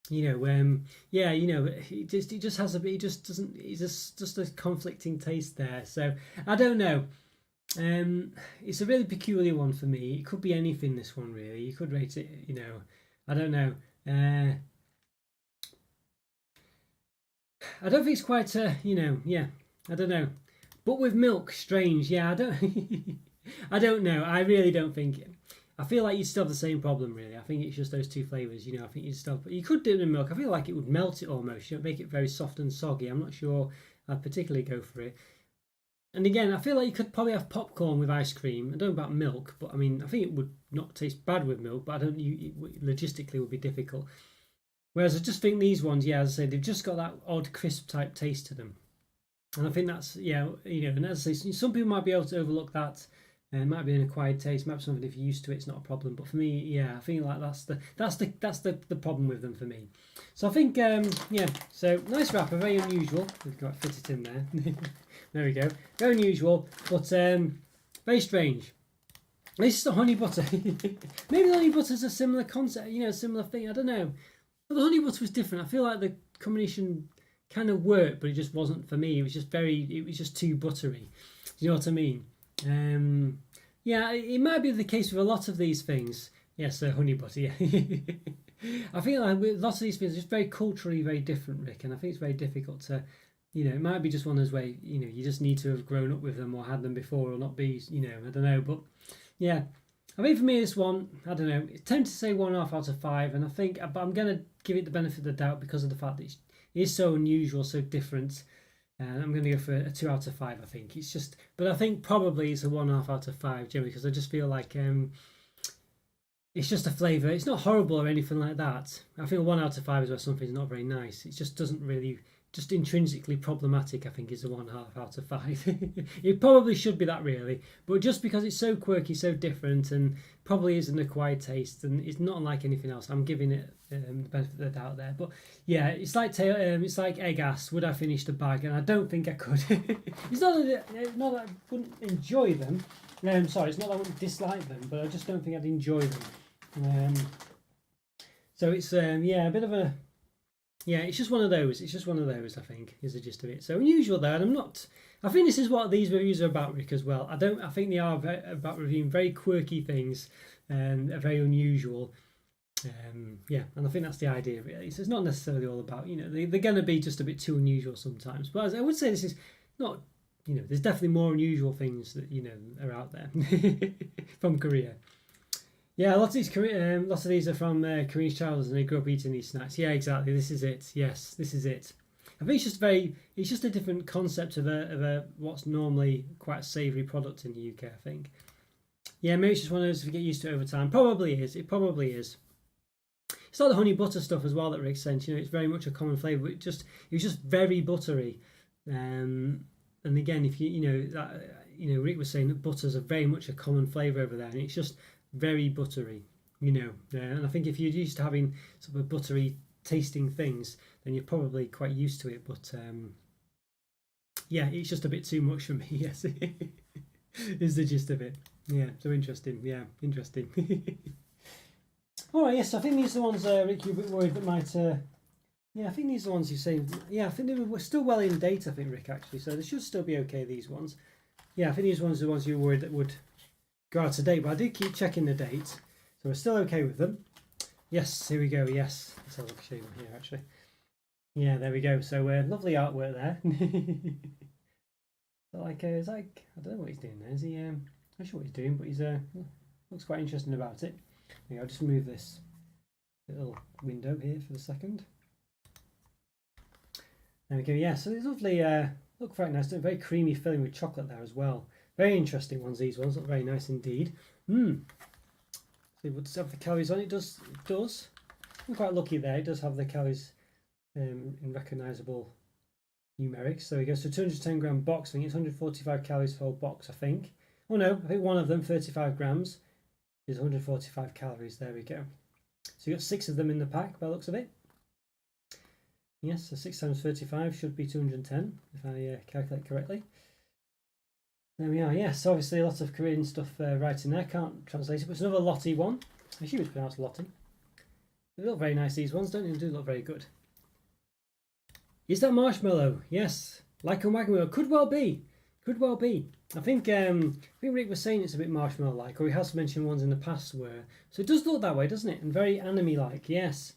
you know, yeah, you know, it just has a bit. It just doesn't. It's just a conflicting taste there. So I don't know. It's a really peculiar one for me. It could be anything. This one, really, you could rate it. You know, I don't know. I don't think it's quite you know, yeah, I don't know. But with milk, strange. Yeah, I don't. I don't know. I really don't think. I feel like you'd still have the same problem, really. I think it's just those two flavours. You know, I think you'd still. You could do it in milk. I feel like it would melt it almost. You know, make it very soft and soggy. I'm not sure I'd particularly go for it. And again, I feel like you could probably have popcorn with ice cream. I don't know about milk, but I mean, I think it would not taste bad with milk. But I don't. Logistically, would be difficult. Whereas I just think these ones, yeah, as I say, they've just got that odd crisp type taste to them. And I think that's, yeah, you know, and as I say, some people might be able to overlook that, and it might be an acquired taste, might be something if you're used to it, it's not a problem. But for me, yeah, I feel like that's the problem with them for me. So I think, yeah, so nice wrapper, very unusual. We've got to fit it in there. There we go, very unusual, but very strange. This is the honey butter. Maybe the honey butter is a similar concept, you know, similar thing. I don't know. But the honey butter was different. I feel like the combination kind of worked, but it just wasn't for me. It was just too buttery. You know what I mean? Yeah, it might be the case with a lot of these things. Yes, honey butter. Yeah, I feel like with lots of these things, it's very culturally very different, Rick, and I think it's very difficult to, you know, it might be just one of those ways. You know, you just need to have grown up with them or had them before, or not be. You know, I don't know, but yeah. I mean, for me, this one, I don't know. It's tempted to say 1.5 out of 5, and I think, but I'm going to give it the benefit of the doubt because of the fact that it is so unusual, so different. And I'm going to go for a 2 out of 5. I think it's just, but I think probably it's a 1.5 out of 5 generally because I just feel like it's just a flavour. It's not horrible or anything like that. I think a 1 out of 5 is where something's not very nice. It just doesn't really, just intrinsically problematic. I think is a 1.5 out of 5. It probably should be that really, but just because it's so quirky, so different, and probably is an acquired taste, and it's not unlike anything else, I'm giving it the benefit of the doubt there. But yeah, it's like egg ass. Would I finish the bag? And I don't think I could. It's not that I wouldn't enjoy them. Sorry, it's not that I wouldn't dislike them, but I just don't think I'd enjoy them. So it's yeah, a bit of a, yeah, it's just one of those. It's just one of those, I think, is the gist of it. So unusual there, and I'm not. I think this is what these reviews are about, Rick, as well. I think they are about reviewing very quirky things and are very unusual. Yeah, and I think that's the idea, really. So it's not necessarily all about, they're going to be just a bit too unusual sometimes. But as I would say, this is not, there's definitely more unusual things that are out there from Korea. Yeah, lots of these are from Korean childhood, and they grew up eating these snacks. Yeah, exactly. This is it. Yes, this is it. I think it's just a different concept of a what's normally quite a savoury product in the UK. I think. Yeah, maybe it's just one of those to get used to over time. Probably is. It probably is. It's like the honey butter stuff as well that Rick sent. It's very much a common flavour. But it was just very buttery. And again, if Rick was saying that butters are very much a common flavour over there, and it's just very buttery, and I think if you're used to having sort of buttery tasting things, then you're probably quite used to it. But yeah, it's just a bit too much for me. Yes, is the gist of it. Yeah, so interesting. Yeah, interesting. All right, yes, I think these are the ones, Rick, you're a bit worried that might. Yeah, I think these are the ones you say. Yeah, I think they were still well in date. I think, Rick, actually, so they should still be okay. These ones. Yeah, I think these ones are the ones you were worried that would go out of date, but I did keep checking the date, so we're still okay with them. Yes, here we go. Yes, let's have a look at them here actually. Yeah, there we go. So lovely artwork there. It's like I don't know what he's doing there. Is he? I'm not sure what he's doing, but he's looks quite interesting about it. I'll just move this little window here for a second. There we go. Yeah, so these lovely look very nice. Very creamy filling with chocolate there as well. Very interesting ones, these ones. Look very nice indeed. See, what does it have the calories on? It does. I'm quite lucky there. It does have the calories in recognisable numerics. So we go. So 210 gram box. I think it's 145 calories for a whole box, I think. Oh no, I think one of them, 35 grams, is 145 calories. There we go. So you got 6 of them in the pack by the looks of it. Yes, so 6 times 35 should be 210 if I calculate correctly. There we are, yes, obviously lots of Korean stuff right in there, can't translate it, but it's another Lottie one. I assume it's pronounced Lottie. They look very nice, these ones, don't they? They do look very good. Is that marshmallow? Yes, like a wagamilk. Could well be. Could well be. I think Rick was saying it's a bit marshmallow-like, or he has mentioned ones in the past were. So it does look that way, doesn't it? And very anime-like, yes.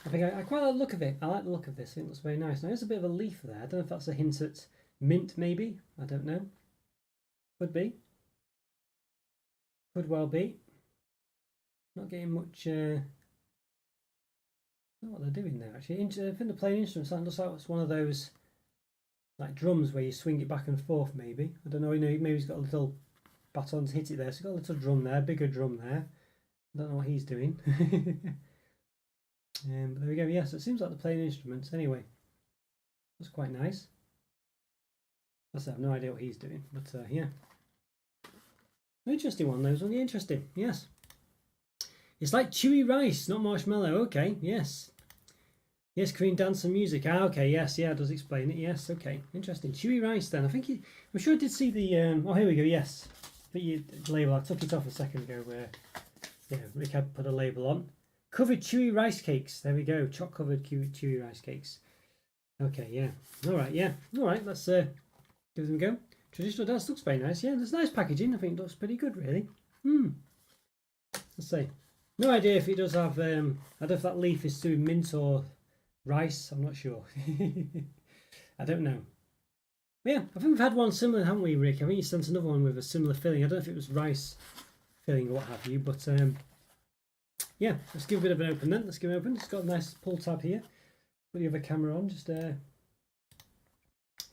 I think I quite like the look of it. I like the look of this. I think it looks very nice. Now there's a bit of a leaf there. I don't know if that's a hint at mint, maybe. I don't know. Could be. Could well be. Not getting much. Not what they're doing there actually. I think they're playing instruments. That looks like it's one of those like drums where you swing it back and forth. Maybe I don't know. Maybe he's got a little baton to hit it there. So he's got a little drum there, bigger drum there. I don't know what he's doing. But there we go. Yeah, so it seems like they're playing instruments. Anyway, that's quite nice. I have no idea what he's doing, but yeah. Interesting one, those ones. Yeah, interesting. Yes. It's like chewy rice, not marshmallow. Okay, yes. Yes, Korean dance and music. Ah, okay, yes, yeah, it does explain it. Yes, okay. Interesting. Chewy rice then. I think I'm sure I did see the oh here we go, yes. The label. I took it off a second ago where yeah, Rick had put a label on. Covered chewy rice cakes. There we go. Choc covered chewy rice cakes. Okay, yeah. Alright, yeah. Alright, let's give them a go. Traditional dance looks very nice. Yeah, there's nice packaging. I think it looks pretty good, really. Let's see. No idea if it does have. I don't know if that leaf is doing mint or rice. I'm not sure. I don't know. But yeah, I think we've had one similar, haven't we, Rick? I think you sent another one with a similar filling. I don't know if it was rice filling or what have you, but yeah, let's give a bit of an open then. Let's give it open. It's got a nice pull tab here. Put the other camera on. Just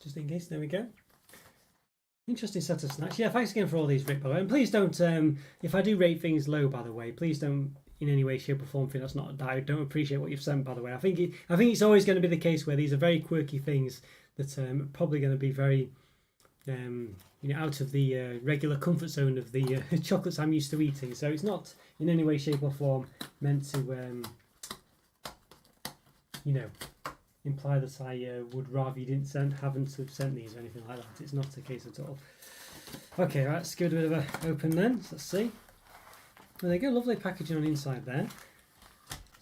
just in case. There we go. Interesting set of snacks. Yeah, thanks again for all these, Rick, by the way. And please don't, if I do rate things low, by the way, please don't in any way, shape or form think that's not, I don't appreciate what you've sent, by the way. I think it's always going to be the case where these are very quirky things that are probably going to be very, out of the regular comfort zone of the chocolates I'm used to eating. So it's not in any way, shape or form meant to, imply that I would rather you haven't sent these or anything like that. It's not the case at all. Okay, right, let's give it a bit of a open then. So let's see. Well, there you go, lovely packaging on the inside there.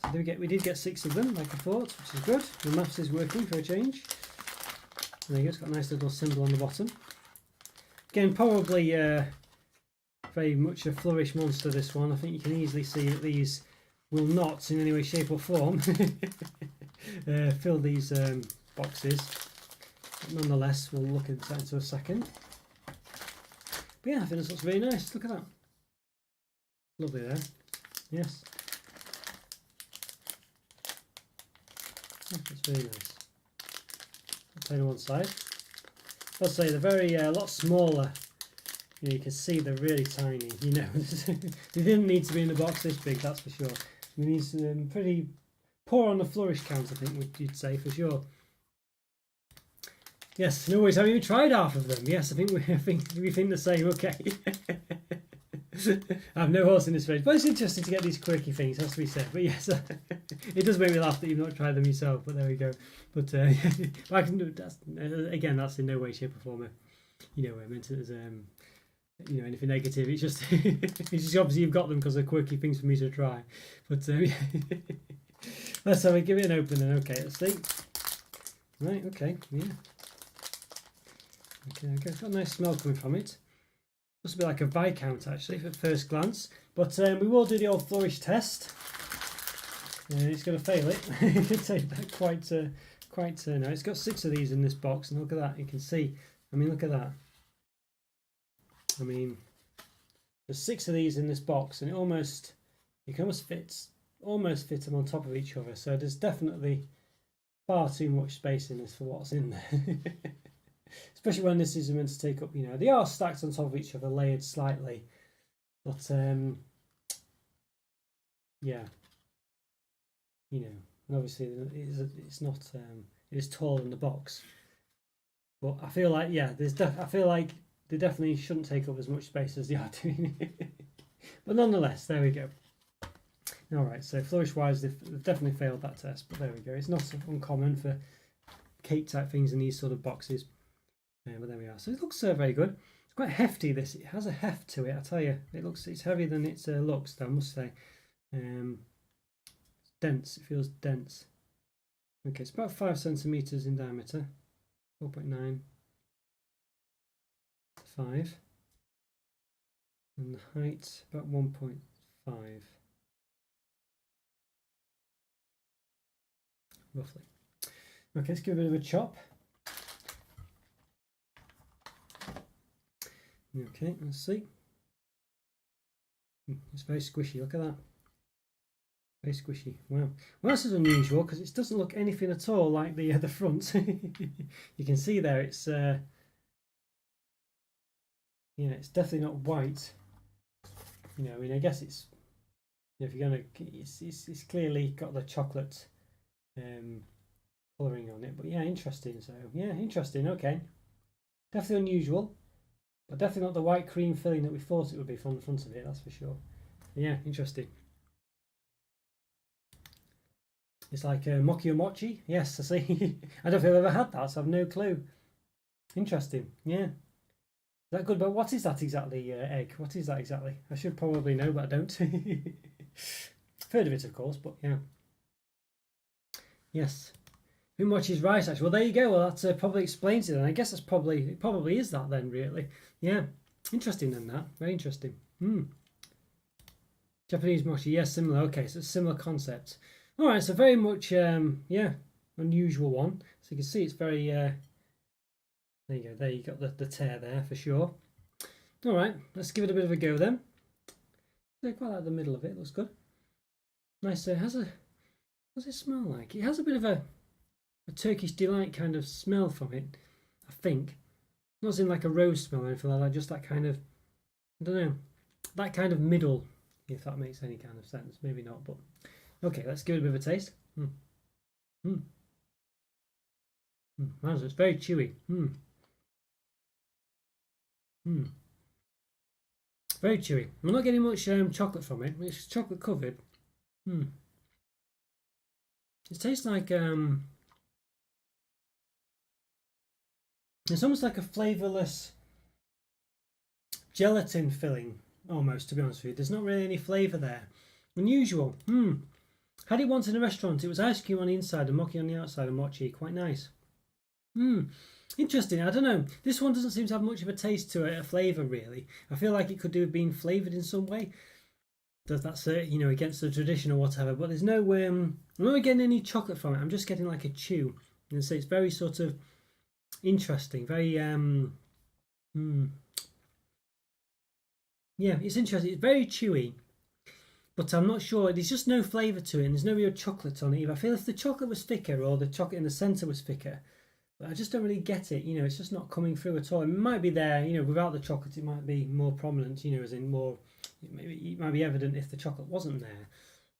So we did get 6 of them, like I thought, which is good. The maths is working for a change. There you go, it's got a nice little symbol on the bottom. Again, probably very much a flourish monster, this one. I think you can easily see that these will not, in any way, shape or form, fill these boxes. But nonetheless, we'll look into that into a second. But yeah, I think this looks very nice. Look at that. Lovely there. Yes. Yeah, that's very nice. I'll put it on one side. I'll say they're very a lot smaller. You can see they're really tiny. They didn't need to be in the box this big, that's for sure. I mean, these pretty poor on the flourish count, I think you'd say for sure. Yes, no worries. Have you tried half of them? Yes, I think we think the same. Okay. I have no horse in this race, but it's interesting to get these quirky things, has to be said. But yes, it does make me laugh that you've not tried them yourself. But there we go. But I can do that. Again, that's in no way, shape, or form. I meant it as anything negative. It's just obviously you've got them because they're quirky things for me to try. But let's have a give it an open then. Okay, let's see. Right. Okay. Yeah. Okay. It's got a nice smell coming from it. Must be like a Viscount actually at first glance, but we will do the old flourish test. It's going to fail it. You can take that quite no. It's got 6 of these in this box, and look at that. You can see. I mean, look at that. I mean, there's 6 of these in this box, and you can almost fit them on top of each other. So there's definitely far too much space in this for what's in there. Especially when this is meant to take up, they are stacked on top of each other, layered slightly, but yeah, and obviously it's not, it is taller than the box, but I feel like, yeah, I feel like they definitely shouldn't take up as much space as they are doing. But nonetheless, there we go. All right, so flourish wise, they've definitely failed that test, but there we go. It's not uncommon for cake type things in these sort of boxes. But there we are. So it looks very good. It's quite hefty. This, it has a heft to it. I tell you, it's heavier than it looks. I must say, it's dense. It feels dense. Okay, it's about 5 centimeters in diameter. 4.9. 5. And the height about 1.5. Roughly. Okay, let's give it a bit of a chop. Okay, let's see. It's very squishy. Look at that. Very squishy. Wow. Well, this is unusual because it doesn't look anything at all like the front. You can see there. It's yeah, it's definitely not white. I mean, I guess it's if you're gonna, it's clearly got the chocolate colouring on it. But yeah, interesting. So yeah, interesting. Okay, definitely unusual. But definitely not the white cream filling that we thought it would be from the front of it, that's for sure. Yeah, interesting. It's like Mochi or Mochi. Yes, I see. I don't think I've ever had that, so I've no clue. Interesting. Yeah. Is that good? But what is that exactly, egg? What is that exactly? I should probably know, but I don't. I've heard of it, of course, but yeah. Yes. Who mochis rice, actually? Well, there you go. Well, that probably explains it, and I guess it probably is that then, really. Yeah, interesting then that. Very interesting. Japanese mochi, yes, similar. Okay, so it's a similar concept. All right, so very much, yeah, unusual one. So you can see it's very, there you go. There you got the tear there for sure. All right, let's give it a bit of a go then. I quite like the middle of it. Looks good. Nice. Has a. What does it smell like? It has a bit of a Turkish delight kind of smell from it. I think. Not as in like a rose smell or anything like that, just that kind of, I don't know, that kind of middle, if that makes any kind of sense. Maybe not, but okay, let's give it a bit of a taste. It's very chewy. Very chewy. I'm not getting much chocolate from it. It's chocolate covered. It tastes like it's almost like a flavourless gelatin filling, almost, to be honest with you. There's not really any flavour there. Unusual. Had it once in a restaurant, it was ice cream on the inside and mochi on the outside and mochi. Quite nice. Interesting. I don't know. This one doesn't seem to have much of a taste to it, a flavour really. I feel like it could have been flavoured in some way. That's against the tradition or whatever. But there's no I'm not getting any chocolate from it. I'm just getting like a chew. And so it's very sort of interesting. Very yeah, it's interesting. It's very chewy. But I'm not sure. There's just no flavour to it, and there's no real chocolate on it either. I feel if the chocolate was thicker or the chocolate in the centre was thicker, but I just don't really get it. It's just not coming through at all. It might be there, without the chocolate, it might be more prominent. As in more, it might be evident if the chocolate wasn't there,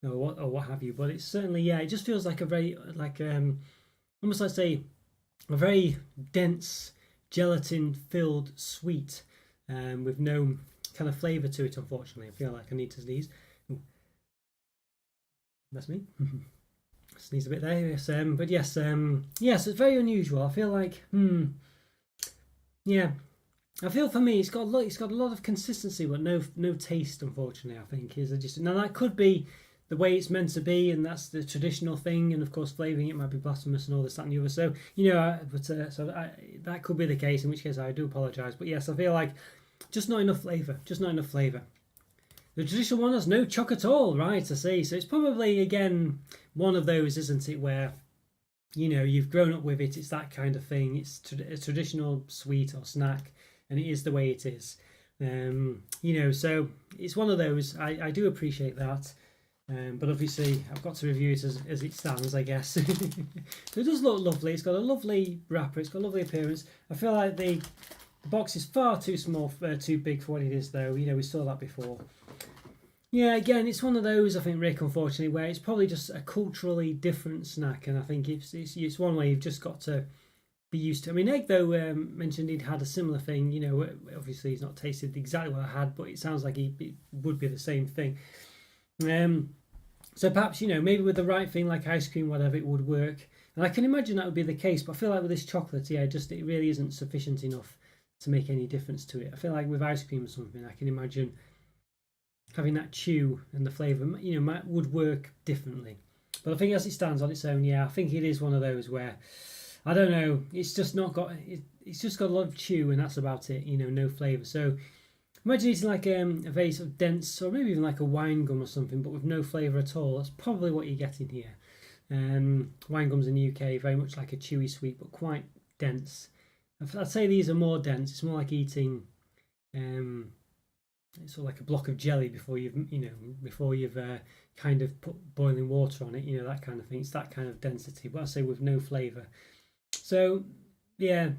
or what have you. But it's certainly, yeah, it just feels like a very almost like say a very dense gelatin-filled sweet, with no kind of flavour to it. Unfortunately, I feel like I need to sneeze. That's me. Sneeze a bit there, yes. But yes, yes, it's very unusual. I feel like, yeah. I feel for me, it's got a lot of consistency, but no taste. Unfortunately, I think now that could be the way it's meant to be, and that's the traditional thing. And of course, flavouring it might be blasphemous and all this, that, and the other. So that could be the case. In which case, I do apologise. But yes, I feel like just not enough flavour. Just not enough flavour. The traditional one has no choc at all, right? I see. So it's probably, again, one of those, isn't it, where, you've grown up with it. It's that kind of thing. It's a traditional sweet or snack, and it is the way it is. So it's one of those. I do appreciate that. But obviously, I've got to review it as it stands, I guess. So it does look lovely. It's got a lovely wrapper. It's got a lovely appearance. I feel like the box is far too small, too big for what it is, though. We saw that before. Yeah, again, it's one of those, I think, Rick, unfortunately, where it's probably just a culturally different snack, and I think it's one way you've just got to be used to. I mean, Egg, though, mentioned he'd had a similar thing. Obviously he's not tasted exactly what I had, but it sounds like it would be the same thing. So perhaps, maybe with the right thing like ice cream, whatever, it would work. And I can imagine that would be the case, but I feel like with this chocolate, yeah, it really isn't sufficient enough to make any difference to it. I feel like with ice cream or something, I can imagine having that chew and the flavour, would work differently. But I think as it stands on its own, yeah, I think it is one of those where, I don't know, it's just got a lot of chew, and that's about it, no flavour. So imagine eating like a very sort of dense, or maybe even like a wine gum or something, but with no flavour at all. That's probably what you're getting here. Wine gums in the UK, very much like a chewy sweet, but quite dense. I'd say these are more dense. It's more like eating it's sort of like a block of jelly before you've kind of put boiling water on it, that kind of thing. It's that kind of density, but I say with no flavour. So yeah,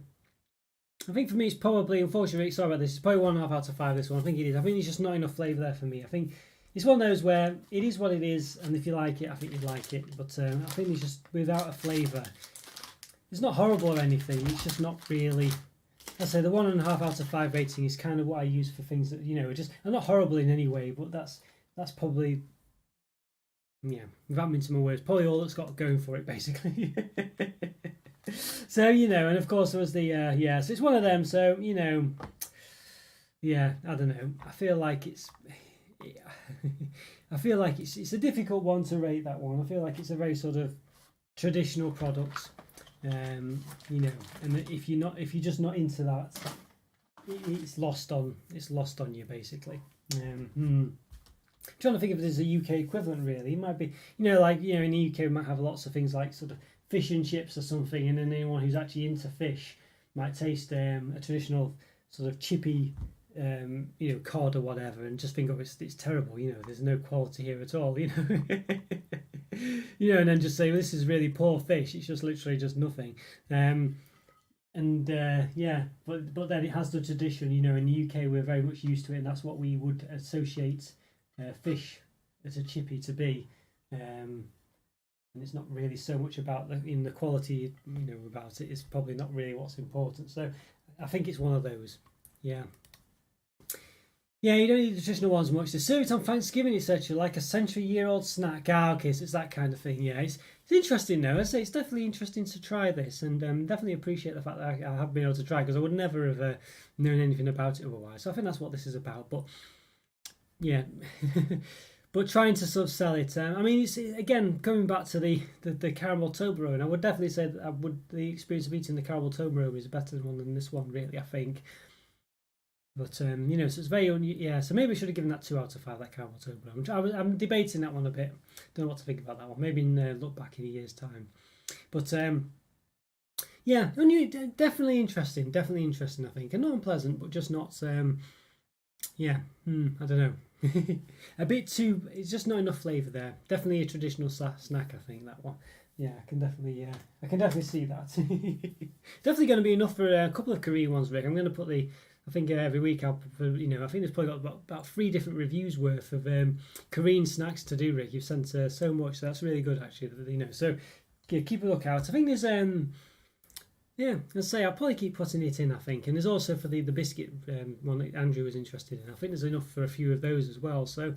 I think for me it's probably, unfortunately, sorry about this, it's probably 1.5 out of 5. This one, I think it is. I think there's just not enough flavour there for me. I think it's one of those where it is what it is, and if you like it, I think you'd like it. But I think it's just without a flavour. It's not horrible or anything. It's just not really. I say the 1.5 out of 5 rating is kind of what I use for things that are not horrible in any way, but that's probably, yeah, without mincing my words, probably all that's got going for it, basically. So and of course there was the so it's one of them. So yeah, I don't know. I feel like it's a difficult one to rate, that one. I feel like it's a very sort of traditional product. And if you're just not into that, it's lost on you, basically. Trying to think if there's a UK equivalent, really. It might be, in the UK we might have lots of things like sort of fish and chips or something, and then anyone who's actually into fish might taste a traditional sort of chippy cod or whatever, and just think, it's terrible. There's no quality here at all. And then just say, well, this is really poor fish. It's just literally just nothing. and yeah, but then it has the tradition, you know. In the UK, we're very much used to it, and that's what we would associate fish as a chippy to be. And it's not really so much about the quality, you know, about it. It's probably not really what's important. So I think it's one of those. Yeah. Yeah, you don't need the traditional ones much. They serve it on Thanksgiving, etc., like a century-year-old snack. Ah, okay, so it's that kind of thing. Yeah, it's interesting though. I say it's definitely interesting to try this, and definitely appreciate the fact that I have been able to try, because I would never have known anything about it otherwise. So I think that's what this is about. But yeah, but trying to sort of sell it. I mean, it's again going back to the caramel Toblerone. I would definitely say that the experience of eating the caramel Toblerone is a better one than this one. Really, I think. But you know, so it's very yeah. So maybe I should have given that 2 out of 5. That caramel Toblerone. I'm debating that one a bit. Don't know what to think about that one. Maybe look back in a year's time. But yeah, definitely interesting. Definitely interesting. I think, and not unpleasant, but just not. Yeah, I don't know. A bit too. It's just not enough flavour there. Definitely a traditional snack. I think that one. Yeah, I can definitely see that. Definitely going to be enough for a couple of Korean ones, Rick. I'm going to put the. I think every week I think there's probably got about 3 different reviews worth of Korean snacks to do, Rick. You've sent so much, so that's really good actually. You know, so yeah, keep a lookout. I think there's yeah, I'll say I'll probably keep putting it in. I think, and there's also for the biscuit one that Andrew was interested in. I think there's enough for a few of those as well. So,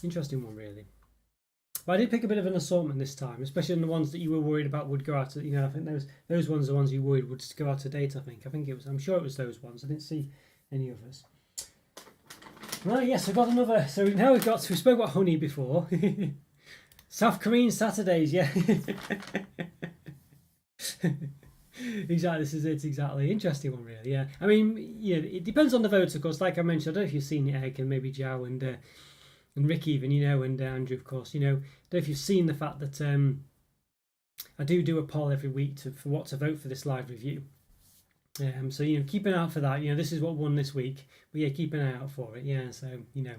interesting one really. But I did pick a bit of an assortment this time, especially on the ones that you were worried about would go out. You know, I think those ones are the ones you worried would just go out of date. I think it was. I'm sure it was those ones. I didn't see any others. Right, yes, I've got another. So now we spoke about honey before. South Korean Saturdays, yeah. Exactly, this is it. Exactly, interesting one, really. Yeah, I mean, yeah, it depends on the votes, of course. Like I mentioned, I don't know if you've seen it, Egg, and maybe Jow and Rick even, you know, and Andrew, of course, you know. I don't know if you've seen the fact that I do a poll every week for what to vote for this live review. So you know, keep an eye out for that. You know, this is what won this week, but yeah, keep an eye out for it. Yeah, so you know,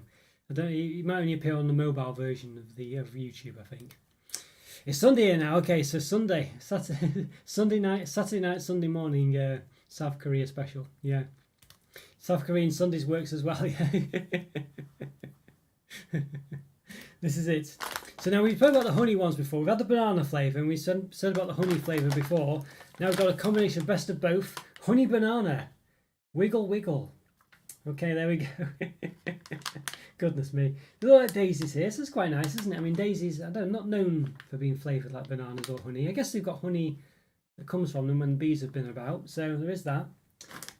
it might only appear on the mobile version of YouTube, I think. It's Sunday here now. Okay, so Saturday night, Sunday morning, South Korea special. Yeah, South Korean Sundays works as well. Yeah. This is it. So now we've spoken about the honey ones before. We've had the banana flavour, and we said about the honey flavour before. Now we've got a combination of best of both. Honey banana. Wiggle wiggle. Okay, there we go. Goodness me. There's a lot of daisies here, so it's quite nice, isn't it? I mean, daisies, not known for being flavoured like bananas or honey. I guess they've got honey that comes from them when bees have been about, so there is that.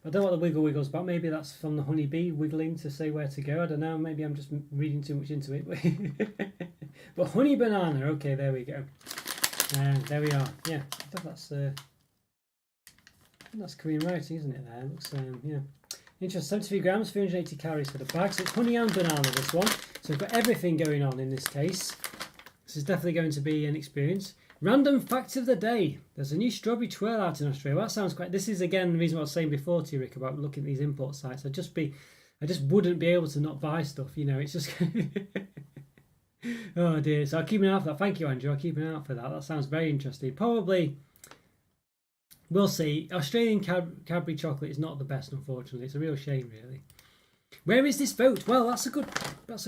I don't know what the wiggle wiggle's about. Maybe that's from the honeybee wiggling to say where to go. I don't know. Maybe I'm just reading too much into it. But honey banana. Okay, there we go. There we are. Yeah, that's Korean writing, isn't it? There it looks. Yeah. Interesting. 73 grams, 380 calories for the bag. So it's honey and banana, this one. So we've got everything going on in this case. This is definitely going to be an experience. Random fact of the day. There's a new strawberry twirl out in Australia. Well, that sounds quite. This is again the reason what I was saying before to you, Rick, about looking at these import sites. I just wouldn't be able to not buy stuff. You know, it's just. Oh dear. So I'll keep an eye out for that. Thank you, Andrew. I'll keep an eye out for that. That sounds very interesting. Probably. We'll see. Australian Cadbury chocolate is not the best, unfortunately. It's a real shame, really. Where is this vote? Well, that's a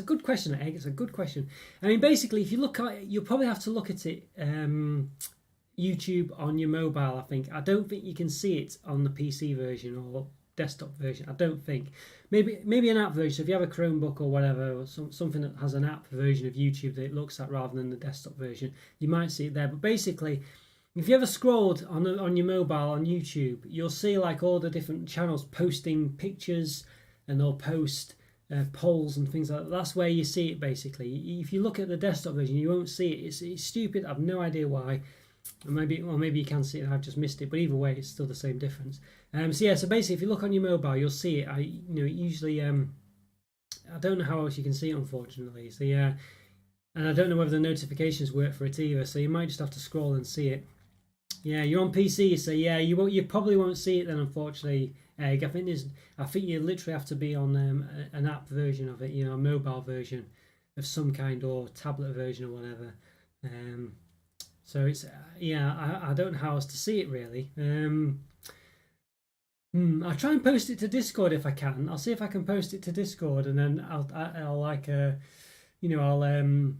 good question, Egg. It's a good question. I mean, basically, if you look at it, you'll probably have to look at it YouTube on your mobile, I think. I don't think you can see it on the PC version or desktop version. I don't think. Maybe an app version. So if you have a Chromebook or whatever, or something that has an app version of YouTube that it looks at rather than the desktop version, you might see it there. But basically, if you ever scrolled on your mobile on YouTube, you'll see like all the different channels posting pictures, and they'll post polls and things like that. That's where you see it basically. If you look at the desktop version, you won't see it. It's stupid. I have no idea why. Maybe you can see it and I've just missed it. But either way, it's still the same difference. So yeah. So basically, if you look on your mobile, you'll see it. Usually I don't know how else you can see it, unfortunately. So yeah, and I don't know whether the notifications work for it either. So you might just have to scroll and see it. Yeah, you're on PC, so yeah, you probably won't see it then, unfortunately. Egg. I think you literally have to be on an app version of it, you know, a mobile version of some kind or tablet version or whatever. So it's yeah, I don't know how else to see it really. I'll try and post it to Discord if I can. I'll see if I can post it to Discord, and then I'll like I'll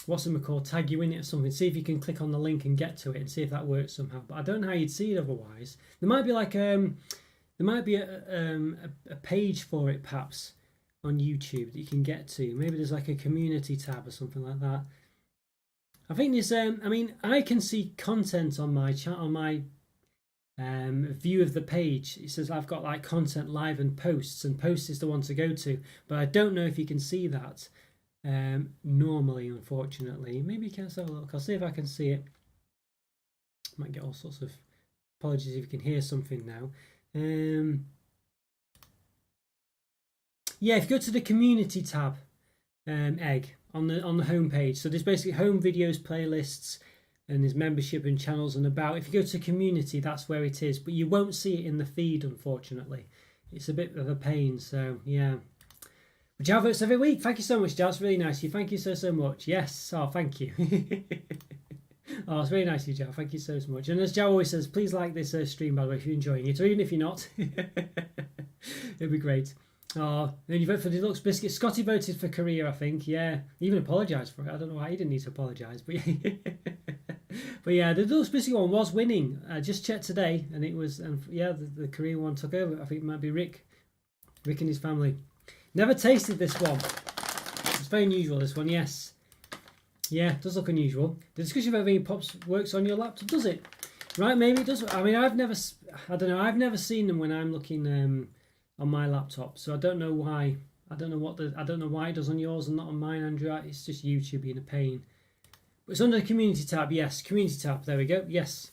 what's it called, tag you in it or something. See if you can click on the link and get to it, and see if that works somehow. But I don't know how you'd see it otherwise. There might be like there might be a page for it perhaps on YouTube that you can get to. Maybe there's like a community tab or something like that. I think there's I mean, I can see content on my chat on my view of the page. It says I've got like content live and posts is the one to go to, but I don't know if you can see that normally, unfortunately. Maybe you can have a look. I'll see if I can see it. Might get all sorts of apologies if you can hear something now. Yeah, if you go to the community tab, egg on the home page, so there's basically home, videos, playlists, and there's membership and channels and about. If you go to community, that's where it is, but you won't see it in the feed, unfortunately. It's a bit of a pain. So yeah, Jal votes every week. Thank you so much, Jal. It's really nice of you. Thank you so much. Yes. Oh, thank you. Oh, it's really nice of you, Jal. Thank you so much. And as Jal always says, please like this stream, by the way, if you're enjoying it, or even if you're not. It'd be great. Oh, then you vote for Deluxe Biscuit. Scotty voted for Korea, I think. Yeah, he even apologised for it. I don't know why he didn't need to apologise, but yeah. But yeah, the Deluxe Biscuit one was winning. I just checked today, and it was, and yeah, the Korean one took over. I think it might be Rick and his family. Never tasted this one. It's very unusual, this one. Yes. Yeah, it does look unusual. The discussion about being pops works on your laptop, does it? Right, maybe it does. I mean, I don't know. I've never seen them when I'm looking on my laptop, so I don't know why. I don't know why it does on yours and not on mine, Andrew. It's just YouTube being a pain. But it's under the community tab. Yes, community tab. There we go. Yes.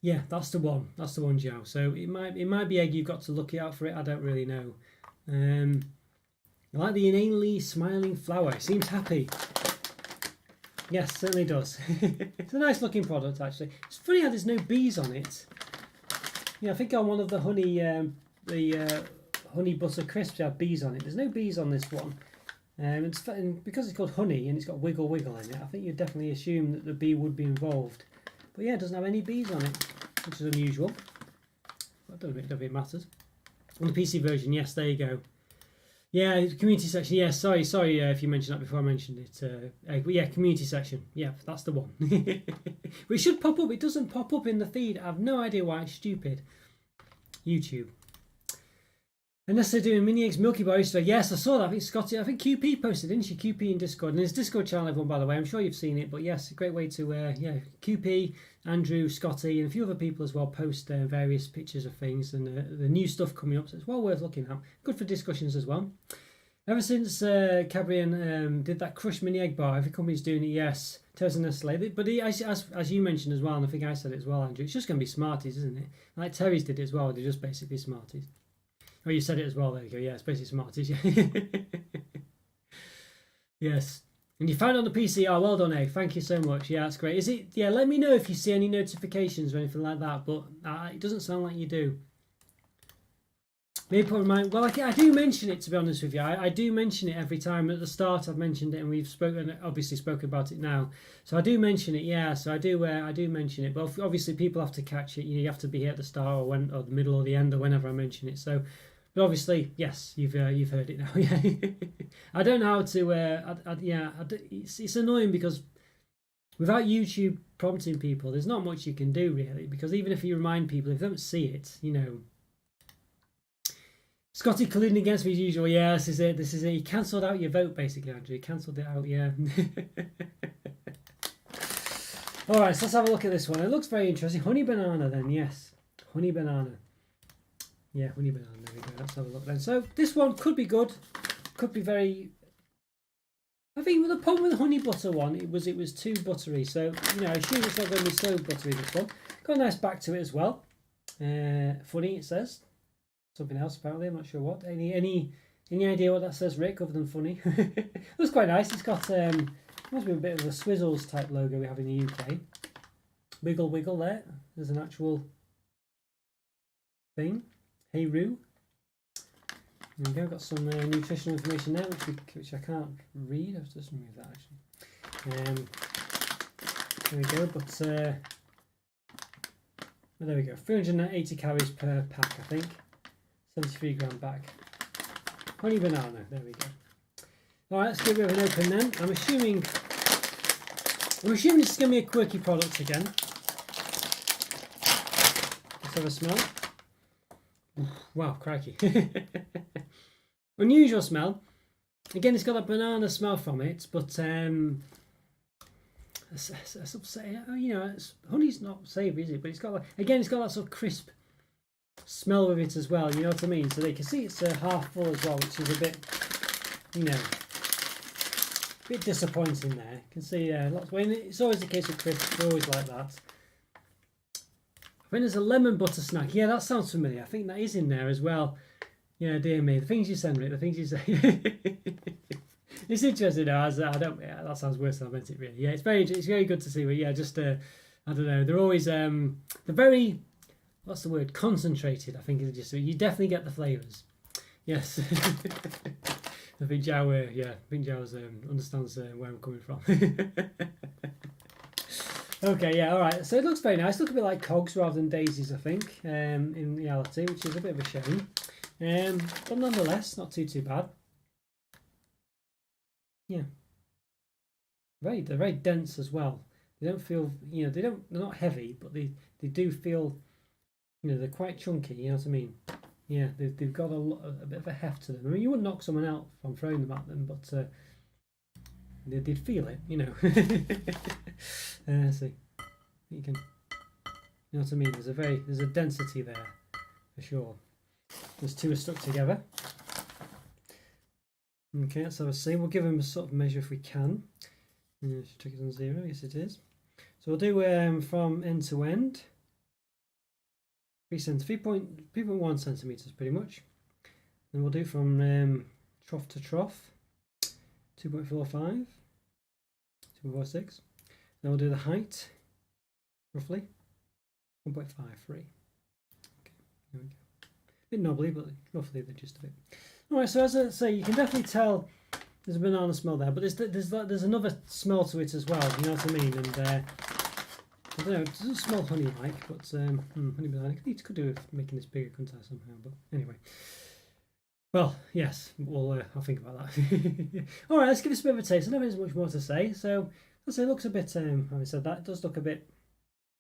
Yeah, that's the one. That's the one, Joe. So it might be egg. You've got to look out for it. I don't really know. I like the inanely smiling flower. It seems happy. Yes, certainly does. It's a nice looking product, actually. It's funny how there's no bees on it. Yeah, I think on one of the honey honey butter crisps have bees on it. There's no bees on this one. And because it's called honey and it's got wiggle wiggle in it, I think you'd definitely assume that the bee would be involved. But yeah, it doesn't have any bees on it, which is unusual. But I don't think it matters. On the PC version, yes, there you go. Yeah, community section. Yeah, sorry if you mentioned that before I mentioned it. But yeah, community section. Yeah, that's the one. But it should pop up. It doesn't pop up in the feed. I have no idea why. It's stupid. YouTube. Unless they're doing mini eggs Milky Bar Easter egg. Yes, I saw that. I think Scotty, I think QP posted, didn't she? QP in Discord. And there's Discord channel, everyone, by the way. I'm sure you've seen it. But yes, a great way to, yeah, QP, Andrew, Scotty, and a few other people as well post various pictures of things and the new stuff coming up. So it's well worth looking at. Good for discussions as well. Ever since Cabrian did that crushed mini egg bar, every company's doing it, yes. Tesla and Nestle. But as you mentioned as well, and I think I said it as well, Andrew, it's just going to be Smarties, isn't it? Like Terry's did it as well. They're just basically Smarties. Oh, you said it as well. There you go. Yeah, it's basically Smarties. Yeah. Yes. And you found it on the PC. Oh, well done, Egg. Thank you so much. Yeah, that's great. Is it? Yeah, let me know if you see any notifications or anything like that. But it doesn't sound like you do. Maybe put mine. Well, I do mention it, to be honest with you. I do mention it every time. At the start, I've mentioned it, and we've spoken about it now. So I do mention it. Yeah. So I do mention it. But obviously, people have to catch it. You have to be here at the start or the middle or the end or whenever I mention it. So. But obviously, yes, you've heard it now. Yeah, I don't know how to. It's annoying because without YouTube prompting people, there's not much you can do really. Because even if you remind people, if they don't see it, you know. Scotty colluding against me as usual. Yeah, this is it. You cancelled out your vote, basically, Andrew. You cancelled it out. Yeah. All right, so let's have a look at this one. It looks very interesting. Honey banana, then. Yes, honey banana. Yeah, honey banana. There we go. Let's have a look then. So this one could be good. Could be very. I think the problem with the honey butter one, it was too buttery. So you know, I assume it's not going to be so buttery. This one got a nice back to it as well. Funny, it says something else apparently. I'm not sure what. Any idea what that says, Rick? Other than funny, looks quite nice. It's got must be a bit of a Swizzles type logo we have in the UK. Wiggle wiggle there. There's an actual thing. Hey Roo. There we go, got some nutritional information there, which I can't read. I've just removed that actually. There we go. But well, there we go. 380 calories per pack, I think. 73 gram bag. Honey banana. There we go. All right, let's give it an open then. I'm assuming it's going to be a quirky product again. Let's have a smell. Wow, crikey. Unusual smell. Again, it's got a banana smell from it, but you know, honey's not savoury, is it? But it's got it's got that sort of crisp smell with it as well. You know what I mean? So you can see it's half full as well, which is a bit, you know, a bit disappointing there. You can see lots. Well, it's always the case with crisps; they're always like that. I think there's a lemon butter snack. Yeah, that sounds familiar. I think that is in there as well. Yeah, dear me, the things you send, Rick, the things you say. It's interesting though, as I don't. Yeah, that sounds worse than I meant it. Really, yeah, it's very good to see. But yeah, just I don't know. They're always they're very, what's the word? Concentrated. I think it's just you definitely get the flavours. Yes, I think Jow. Yeah, I think Jow understands where I'm coming from. Okay, yeah, all right. So it looks very nice. Look a bit like cogs rather than daisies, I think, in reality, which is a bit of a shame. But nonetheless, not too bad. Yeah, they're very dense as well. They don't feel, you know, they're not heavy, but they do feel, you know, they're quite chunky. You know what I mean? Yeah, they've got a bit of a heft to them. I mean, you wouldn't knock someone out from throwing them at them, but they'd feel it, you know. See, you can, you know what I mean? There's a density there for sure. Those two are stuck together. Okay, let's have a see. We'll give them a sort of measure if we can. Check it on 0. Yes, it is. So we'll do from end to end. 3.1 centimeters, pretty much. Then we'll do from trough to trough. 2.45. 2.46. Then we'll do the height, roughly 1.53. Okay, there we go. A bit knobbly, but roughly the gist of it. All right, so as I say, you can definitely tell there's a banana smell there, but there's another smell to it as well. You know what I mean? And I don't know, it doesn't smell honey-like, but honey banana. Could do with making this bigger, couldn't I, somehow? But anyway. Well, yes, I'll think about that. All right, let's give this a bit of a taste. I don't think there's much more to say. So, let's say it looks a bit, like I said, that does look a bit,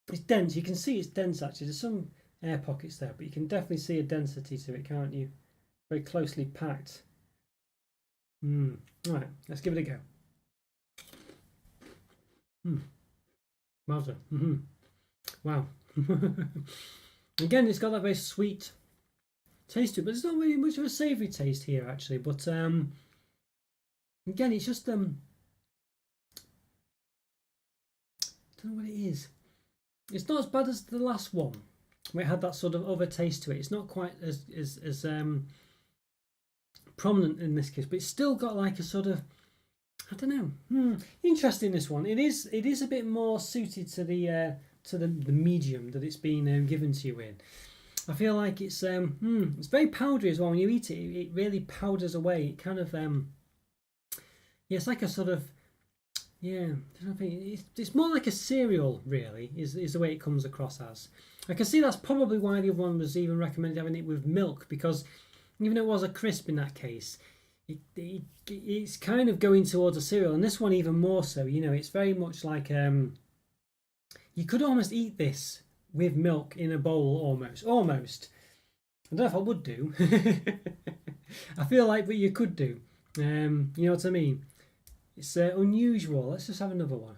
it's dense. You can see it's dense, actually. There's some air pockets there, but you can definitely see a density to it, can't you? Very closely packed. All right, let's give it a go. Wowza. Wow. Again, it's got that very sweet taste to it, but there's not really much of a savoury taste here, actually. But again, it's just I don't know what it is. It's not as bad as the last one, where it had that sort of other taste to it. It's not quite as prominent in this case, but it's still got like a sort of, I don't know. Interesting, this one. It is a bit more suited to the medium that it's been given to you in. I feel like it's very powdery as well. When you eat it, it really powders away. It kind of yeah, it's like a sort of, yeah, I don't think it's more like a cereal, really, is the way it comes across as. I can see that's probably why the other one was even recommended having it with milk, because even though it was a crisp in that case, it's kind of going towards a cereal, and this one even more so. You know, it's very much like you could almost eat this with milk in a bowl, almost. I don't know if I would do. I feel like, but you could do. You know what I mean? It's unusual. Let's just have another one.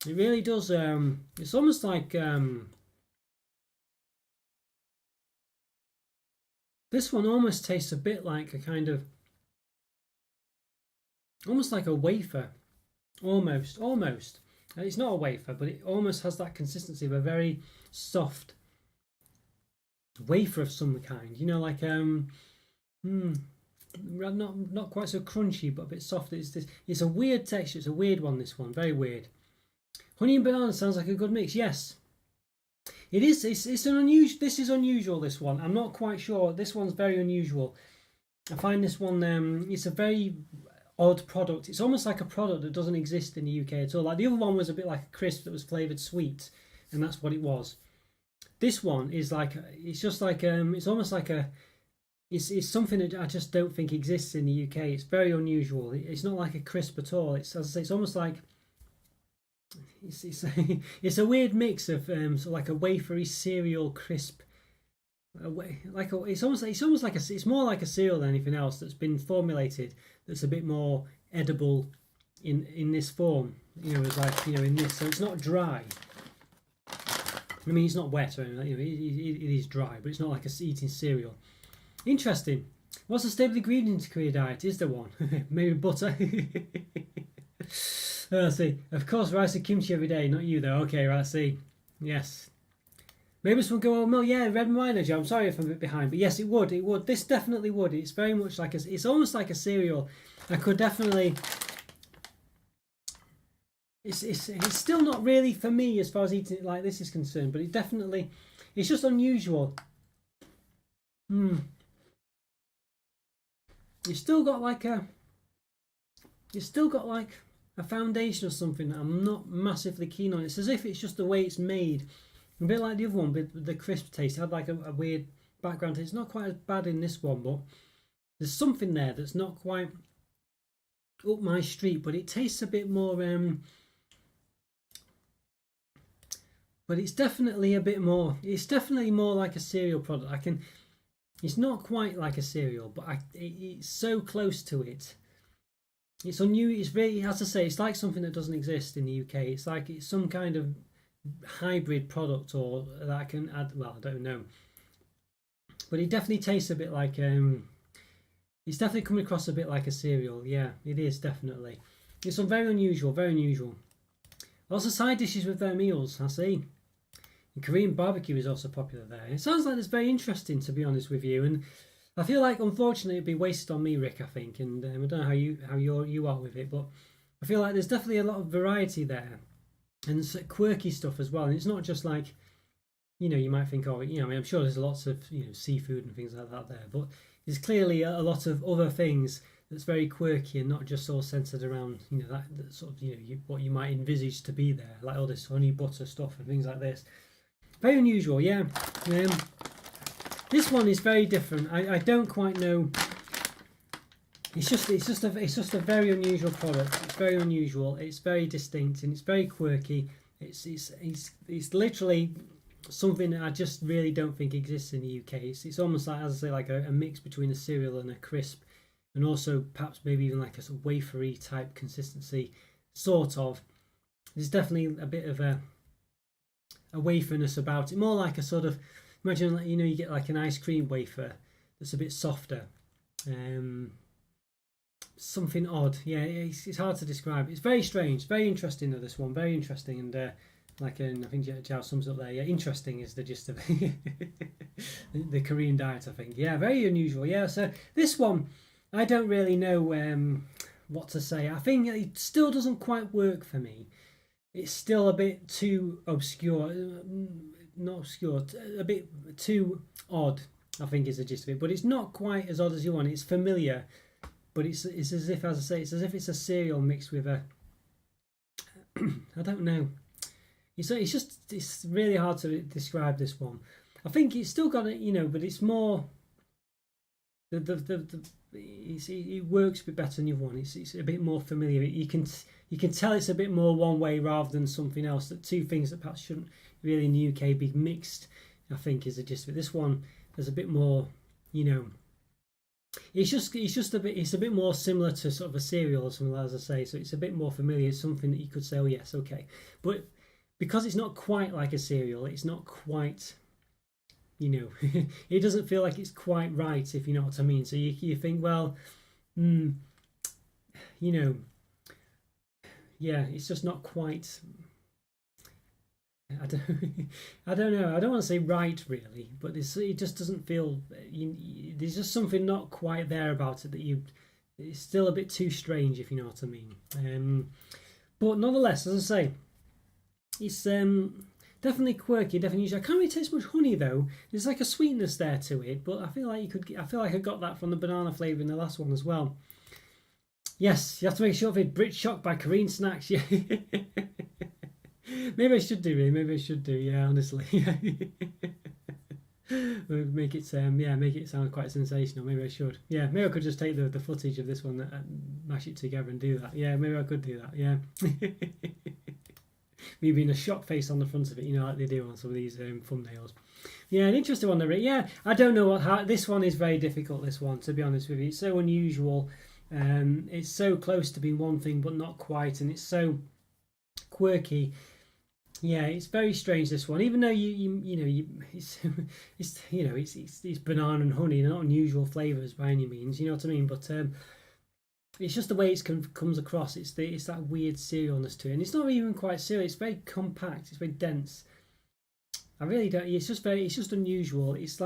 It really does. It's almost like this one almost tastes a bit like a kind of, almost like a wafer, almost. It's not a wafer, but it almost has that consistency of a very soft wafer of some kind. You know, like not quite so crunchy, but a bit soft. It's a weird texture. It's a weird one. This one, very weird. Honey and banana sounds like a good mix. Yes, it is. It's an unusual. This is unusual. This one, I'm not quite sure. This one's very unusual. I find this one. It's a very odd product. It's almost like a product that doesn't exist in the UK at all. Like the other one was a bit like a crisp that was flavoured sweet, and that's what it was. This one is like, it's just like it's almost like a, it's something that I just don't think exists in the UK. It's very unusual. It's not like a crisp at all. It's, as I say, it's almost like it's a weird mix of sort of like a wafery cereal crisp. It's almost like it's more like a cereal than anything else that's been formulated that's a bit more edible in this form. You know, it's like, you know, in this, so it's not dry. I mean, it's not wet or anything. You know, it is dry, but it's not like eating cereal. Interesting. What's the staple ingredient to Korea diet? Is there one? Maybe butter. Let's see. Of course, rice and kimchi every day. Not you though. Okay, right. See. Yes. Maybe someone go, oh no, yeah, red wine energy. I'm sorry if I'm a bit behind, but yes, it would. It would. This definitely would. It's very much like it's almost like a cereal. I could definitely. It's still not really for me as far as eating it like this is concerned, but it definitely, it's just unusual. It's still got like a foundation or something that I'm not massively keen on. It's as if it's just the way it's made. A bit like the other one with the crisp taste. It had like a weird background taste. It's not quite as bad in this one, but there's something there that's not quite up my street, but it tastes a bit more but it's definitely a bit more, it's definitely more like a cereal product. It's not quite like a cereal, but it's so close to it. It's unusual. It's very, as I say, it's like something that doesn't exist in the UK. It's like it's some kind of hybrid product, or that I can add. Well, I don't know, but it definitely tastes a bit like it's definitely coming across a bit like a cereal. Yeah, it is definitely. It's some very unusual, very unusual. Also, side dishes with their meals. I see. And Korean barbecue is also popular there. It sounds like it's very interesting, to be honest with you, and I feel like unfortunately it'd be wasted on me, Rick. I think, and I don't know how you are with it, but I feel like there's definitely a lot of variety there, and quirky stuff as well. And it's not just like, you know, you might think, oh, you know, I mean, I'm sure there's lots of, you know, seafood and things like that there, but there's clearly a lot of other things that's very quirky and not just all centered around, you know, that sort of, you know, what you might envisage to be there, like all this honey butter stuff and things like this. Very unusual, yeah. This one is very different. I don't quite know. It's just a very unusual product. It's very unusual. It's very distinct and it's very quirky. It's literally something that I just really don't think exists in the UK. It's almost like, as I say, like a mix between a cereal and a crisp, and also perhaps maybe even like a sort of wafery type consistency, sort of. There's definitely a bit of a waferness about it, more like a sort of, imagine, like, you know, you get like an ice cream wafer that's a bit softer, something odd. Yeah, it's hard to describe. It's very strange, very interesting though, this one, very interesting, and I think Jao sums up there. Yeah, interesting is the gist of it. The Korean diet, I think. Yeah, very unusual. Yeah, so this one, I don't really know what to say. I think it still doesn't quite work for me. It's still a bit too obscure, not obscure, a bit too odd, I think is the gist of it. But it's not quite as odd as you want. It's familiar, but it's as if, as I say, it's as if it's a cereal mixed with a, I don't know. It's really hard to describe this one. I think it's still got it, you know, but it's more, it works a bit better than the other one. It's a bit more familiar. You can tell it's a bit more one way rather than something else. That two things that perhaps shouldn't really in the UK be mixed, I think, is the gist of it. This one, there's a bit more, you know. It's a bit more similar to sort of a cereal or something, as I say. So it's a bit more familiar. It's something that you could say, oh yes, okay, but because it's not quite like a cereal, it's not quite, you know, it doesn't feel like it's quite right, if you know what I mean. So you think, well, you know, yeah, it's just not quite. I don't know. I don't want to say right, really, but it just doesn't feel. There's just something not quite there about it that it's still a bit too strange, if you know what I mean. But nonetheless, as I say, it's definitely quirky, definitely unusual. I can't really taste much honey though. There's like a sweetness there to it, but I feel like I got that from the banana flavour in the last one as well. Yes, you have to make a short vid. Brit Choc by Korean Snacks. Yeah. Maybe I should do, really. Maybe I should do. Yeah, honestly. Make it make it sound quite sensational. Maybe I should. Yeah, maybe I could just take the footage of this one and mash it together and do that. Yeah, maybe I could do that. Yeah. Me being a shock face on the front of it, you know, like they do on some of these thumbnails. Yeah, an interesting one there. Yeah, I don't know how this one is. Very difficult. This one, to be honest with you, it's so unusual. It's so close to being one thing but not quite, and it's so quirky. Yeah, it's very strange, this one. Even though it's it's banana and honey, they're not unusual flavors by any means. You know what I mean? But it's just the way it comes across. It's that weird cerealness to it, and it's not even quite cereal. It's very compact. It's very dense. I really don't. It's just unusual. It's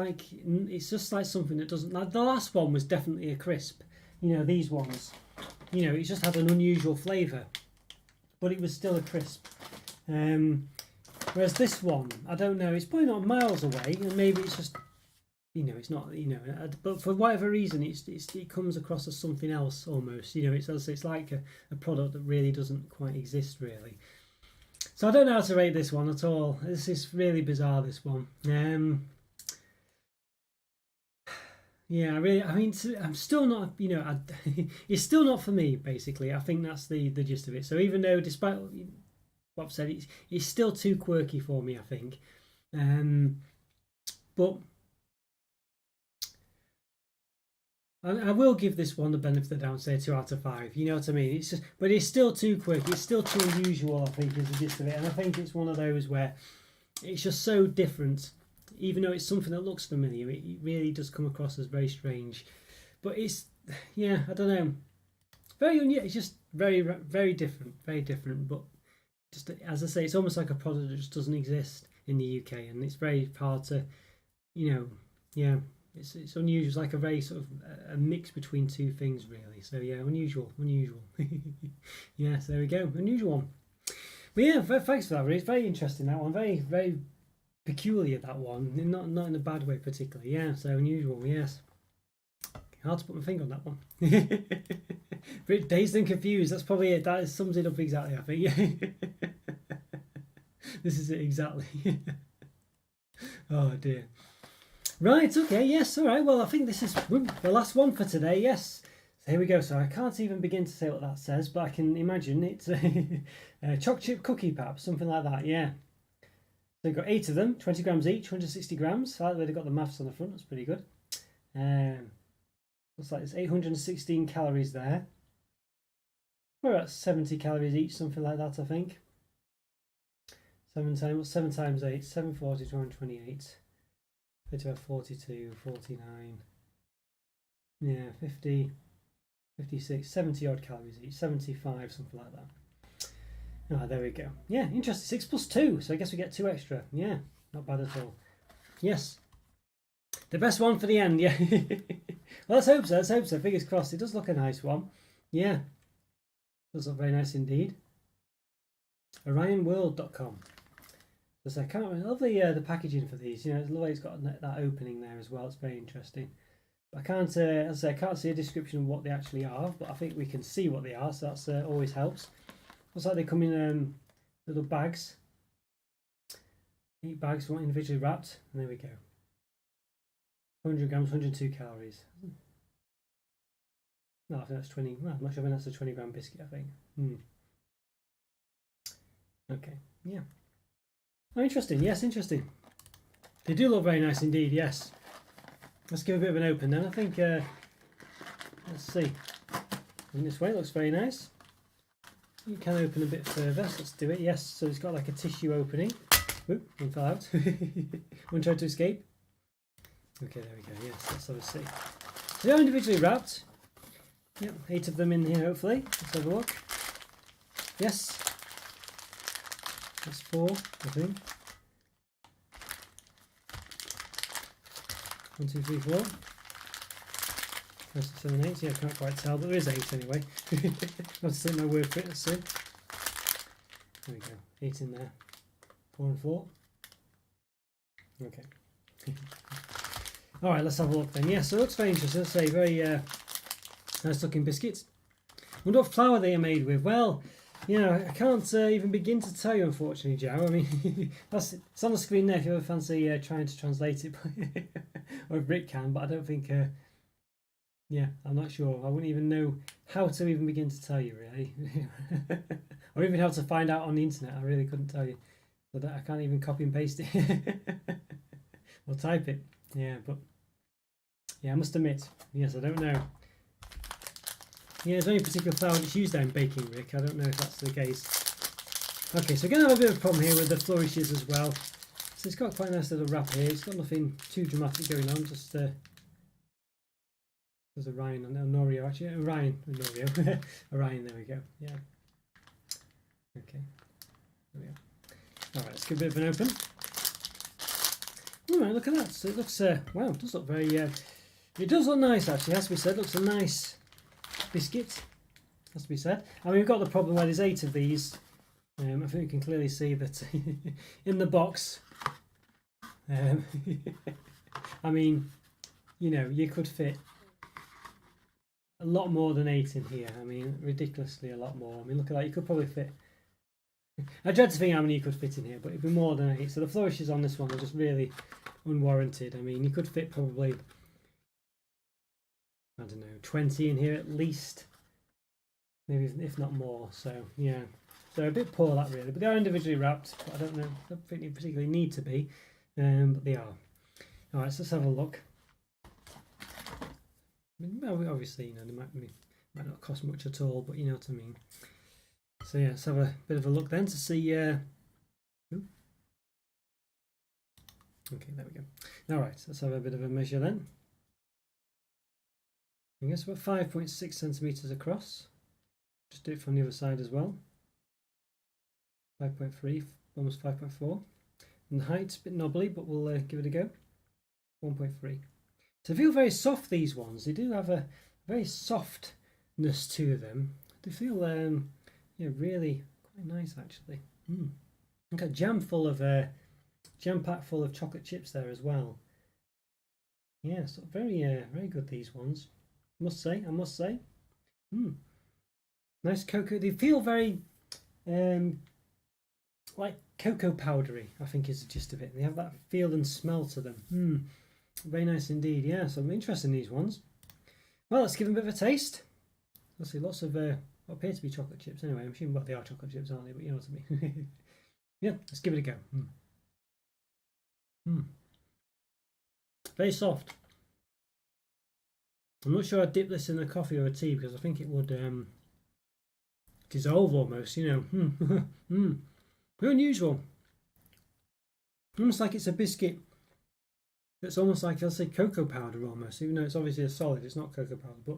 just like something that doesn't. Like the last one was definitely a crisp. You know, these ones. You know, it just had an unusual flavour, but it was still a crisp. Whereas this one, I don't know, it's probably not miles away, and maybe it's just, you know, it's not, you know, but for whatever reason, it comes across as something else almost. You know, it's like a product that really doesn't quite exist really. So I don't know how to rate this one at all. This is really bizarre, this one. Yeah, I'm still not, you know, it's still not for me, basically. I think that's the gist of it. So even though, despite what I've said, it's still too quirky for me, I think. But I will give this one the benefit of the doubt, say 2 out of 5. You know what I mean? It's just, but it's still too quirky. It's still too unusual, I think, is the gist of it. And I think it's one of those where it's just so different. Even though it's something that looks familiar, it really does come across as very strange. But it's, yeah, I don't know. It's just very, very different. Very different. But just as I say, it's almost like a product that just doesn't exist in the UK, and it's very hard to, you know, yeah, it's unusual. It's like a very sort of a mix between two things, really. So yeah, unusual. Yeah, so there we go, unusual one. But yeah, thanks for that. It's very interesting, that one. Very, very peculiar, that one. Not in a bad way particularly. Yeah, so unusual. Yes. Hard to put my finger on that one. Bit dazed and confused. That's probably it. That sums it up exactly, I think. This is it exactly. Oh dear. Right. Okay. Yes. All right. Well, I think this is the last one for today. Yes. So here we go. So I can't even begin to say what that says, but I can imagine it's a choc chip cookie, perhaps something like that. Yeah. So you've got 8 of them, 20 grams each, 160 grams. I like the way they've got the maths on the front. That's pretty good. Looks like there's 816 calories there. We're at 70 calories each, something like that, I think. 7 times 8? 740, 228. 42, 49. Yeah, 50, 56, 70 odd calories each. 75, something like that. Ah, there we go. Yeah, interesting. 6 plus 2, so I guess we get 2 extra. Yeah, not bad at all. Yes. The best one for the end, yeah. Well, let's hope so. Fingers crossed. It does look a nice one. Yeah. Does look very nice indeed. OrionWorld.com. So I can't remember. I love the packaging for these. You know, the way it's got that opening there as well. It's very interesting. But I can't, as I say, I can't see a description of what they actually are, but I think we can see what they are, so that's always helps. Looks like they come in little bags. 8 bags, one individually wrapped, and there we go. 100 grams, 102 calories. No, I think that's 20. Well, I'm not sure when that's a 20 gram biscuit, I think. Okay, yeah. Oh, interesting. Yes, interesting. They do look very nice indeed, yes. Let's give a bit of an open then. I think, let's see. In this way, it looks very nice. You can open a bit further, so let's do it. Yes, so it's got like a tissue opening. Oop, one fell out. One tried to escape. Okay, there we go. Yes, let's have a see. So they're individually wrapped. Yep, 8 of them in here, hopefully. Let's have a look. Yes. That's 4, I think. 1, 2, 3, 4. 5, 6, 7, 8. Yeah, I can't quite tell, but there is 8 anyway. I'll have to take my word for it. Let's see. There we go. 8 in there. 4 and 4. Okay. Alright, let's have a look then. Yeah, so it looks very interesting. Let's say very nice looking biscuits. wonder what flour they are made with. Well, you know, I can't even begin to tell you, unfortunately, Joe. I mean, it's on the screen there if you ever fancy trying to translate it. Or if Rick can, but I don't think... yeah, I'm not sure. I wouldn't even know how to even begin to tell you, really. Or even how to find out on the internet. I really couldn't tell you. So that I can't even copy and paste it. Or type it. Yeah, but... yeah, I must admit. Yes, I don't know. Yeah, there's only a particular flour that's used there in baking, Rick. I don't know if that's the case. Okay, so we're going to have a bit of a problem here with the flourishes as well. So it's got quite a nice little wrap here. It's got nothing too dramatic going on. Just there's a Ryan on an Oreo, actually. A Ryan, an Oreo. A Ryan, there we go. Yeah. Okay. There we go. All right, let's give it a bit of an open. All right, look at that. So it looks, wow, it does look very, it does look nice, actually, has to be said. It looks a nice biscuit, has to be said. I mean, we've got the problem where there's 8 of these. I think we can clearly see that in the box. I mean, you know, you could fit a lot more than 8 in here. I mean, ridiculously a lot more. I mean, look at that. You could probably fit... I dread to think how many you could fit in here, but it'd be more than 8. So the flourishes on this one are just really unwarranted. I mean, you could fit probably, I don't know, 20 in here at least, maybe if not more. So yeah, so a bit poor that really, but they are individually wrapped. But I don't know, I don't think they particularly need to be, but they are. All right, so let's have a look. I mean, well, obviously, you know, they might not cost much at all, but you know what I mean. So yeah, let's have a bit of a look then to see. Okay, there we go. All right, so let's have a bit of a measure then. I guess about 5.6 centimeters across. Just do it from the other side as well. 5.3, almost 5.4. And the height's a bit knobbly, but we'll give it a go. 1.3. So they feel very soft, these ones. They do have a very softness to them. They feel yeah, really quite nice actually. Got jam packed full of chocolate chips there as well. Yeah, so very very good, these ones. I must say. Nice cocoa. They feel very like cocoa powdery, I think is the gist of it. They have that feel and smell to them. Very nice indeed. Yeah, so I'm interested in these ones. Well, let's give them a bit of a taste. Let's see, lots of what appear to be chocolate chips anyway. I'm assuming, well, they are chocolate chips, aren't they? But you know what I mean. Yeah, let's give it a go. Very soft. I'm not sure I'd dip this in a coffee or a tea because I think it would dissolve almost, you know. Very unusual. Almost like it's a biscuit that's almost like, I'll say, cocoa powder almost, even though it's obviously a solid, it's not cocoa powder, but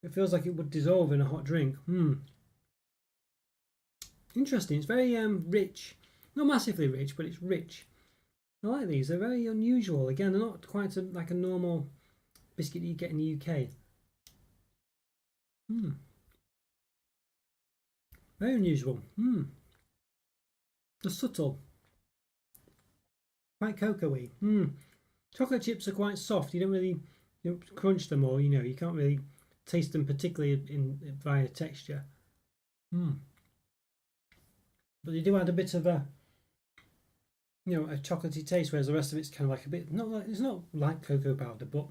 it feels like it would dissolve in a hot drink. Interesting. It's very rich. Not massively rich, but it's rich. I like these. They're very unusual. Again, they're not quite like a normal biscuit that you get in the UK. Very unusual. They're subtle. Quite cocoa-y. Chocolate chips are quite soft. You don't really crunch them, or you can't really taste them particularly via texture. But they do add a bit of a a chocolatey taste, whereas the rest of it's kind of like a bit it's not like cocoa powder, but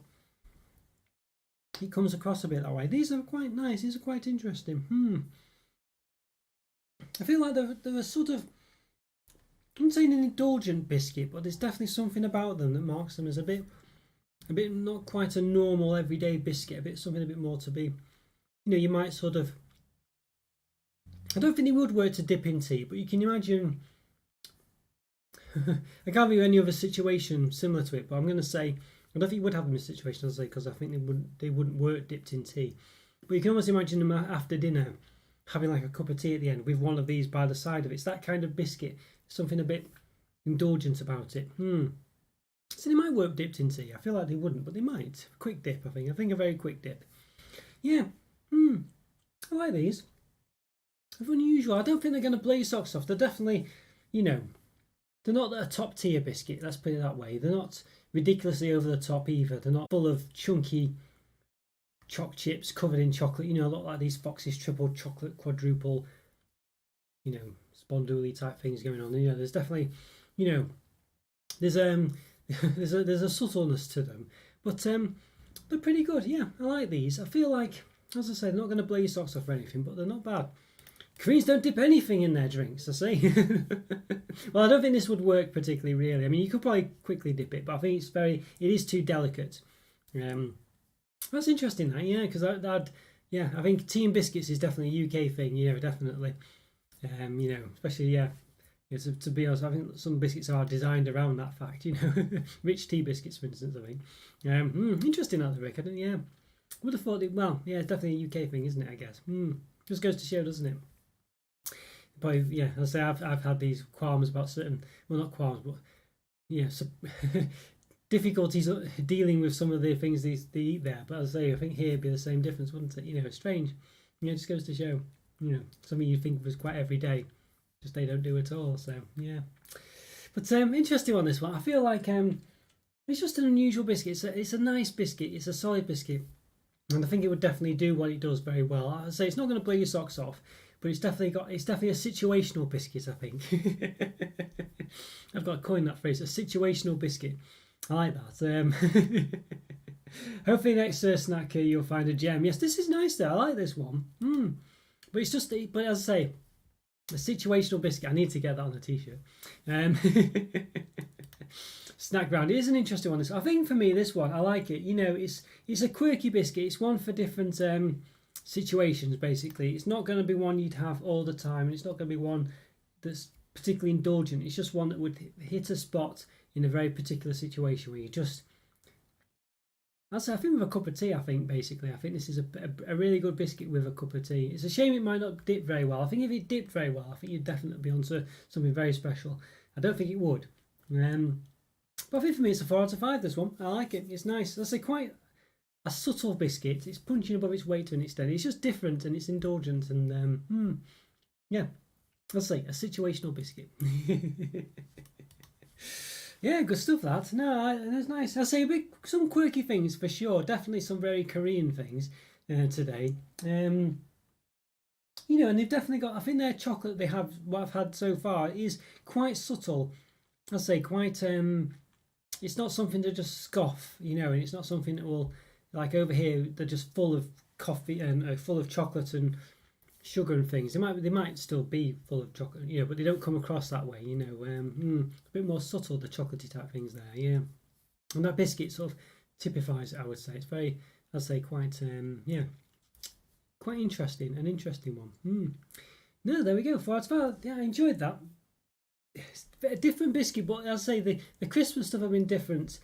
it comes across a bit that way. These are quite nice. These are quite interesting. I feel like they're a sort of, I'm saying an indulgent biscuit, but there's definitely something about them that marks them as a bit not quite a normal everyday biscuit. Something a bit more to be, you might sort of. I don't think it would work to dip in tea, but you can imagine. I can't think of any other situation similar to it, but I'm going to say I don't think you would have them in a situation, because I think they wouldn't work dipped in tea. But you can almost imagine them after dinner having like a cup of tea at the end with one of these by the side of it. It's that kind of biscuit, something a bit indulgent about it. So they might work dipped in tea. I feel like they wouldn't, but they might. Quick dip, I think a very quick dip. Yeah. I like these. They're unusual. I don't think they're going to blow your socks off. They're definitely, they're not a top tier biscuit, let's put it that way. They're not ridiculously over the top either. They're not full of chunky choc chips covered in chocolate. You know, look like these Fox's triple chocolate quadruple, you know, sponduli type things going on. You know, there's definitely, you know, there's there's a subtleness to them, but they're pretty good. Yeah, I like these. I feel like, as I said, they're not going to blow your socks off or anything, but they're not bad. Koreans don't dip anything in their drinks, I say. Well, I don't think this would work particularly, really. I mean, you could probably quickly dip it, but I think it is too delicate. That's interesting, that, yeah, because yeah, I think tea and biscuits is definitely a UK thing, you know, definitely. You know, especially, yeah, to be honest, I think some biscuits are designed around that fact, you know. Rich tea biscuits, for instance, I think. Interesting, that, Rick. Yeah. Would have thought well, yeah, it's definitely a UK thing, isn't it, I guess. Just goes to show, doesn't it? But yeah, as I say, I've had these qualms about certain, well, not qualms, but yeah, so difficulties dealing with some of the things they eat there. But as I say, I think here would be the same difference, wouldn't it? You know, it's strange. You know, it just goes to show, you know, something you think was quite everyday, just they don't do at all. So yeah, but interesting on this one. I feel like it's just an unusual biscuit. It's a nice biscuit. It's a solid biscuit, and I think it would definitely do what it does very well. I say it's not going to blow your socks off, but it's definitely a situational biscuit, I think. I've got to coin that phrase, a situational biscuit. I like that. Hopefully next snack you'll find a gem. Yes, this is nice though. I like this one. But it's just, but as I say, a situational biscuit. I need to get that on a t-shirt. Snack brand. It is an interesting one. I think for me, this one, I like it. You know, it's a quirky biscuit. It's one for different situations, basically. It's not going to be one you'd have all the time, and it's not going to be one that's particularly indulgent. It's just one that would hit a spot in a very particular situation where you just, I think with a cup of tea, I think this is a really good biscuit with a cup of tea. It's a shame it might not dip very well. I think if it dipped very well, I think you'd definitely be onto something very special. I don't think it would. But I think for me it's a 4 out of 5, this one. I like it. It's nice. That's quite a subtle biscuit. It's punching above its weight to an extent. It's just different and it's indulgent and yeah, let's say a situational biscuit. Yeah, good stuff, that. No, that's nice. I say some quirky things for sure. Definitely some very Korean things today. You know, and they've definitely got, I think their chocolate they have, what I've had so far, is quite subtle. I say quite, it's not something to just scoff, you know, and it's not something that will, like over here, they're just full of coffee and full of chocolate and sugar and things. They might still be full of chocolate, you know, but they don't come across that way, you know. A bit more subtle, the chocolatey type things there, yeah. And that biscuit sort of typifies it, I would say. It's very, I'd say, quite, yeah, quite interesting, an interesting one. No, there we go. 4 out of 5. Yeah, I enjoyed that. It's a different biscuit, but I'd say the Christmas stuff have been different,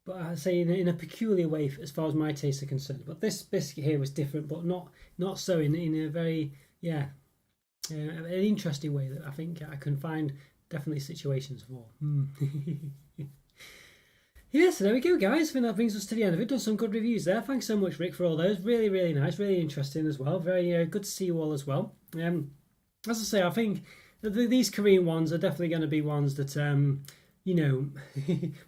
but I'd say in a peculiar way as far as my tastes are concerned. But this biscuit here was different, but not so in a very, yeah, an interesting way that I think I can find definitely situations for. Yeah, so there we go, guys. I think that brings us to the end of it. Done some good reviews there. Thanks so much, Rick, for all those. Really, really nice, really interesting as well. Very good to see you all as well. As I say, I think these Korean ones are definitely going to be ones that you know,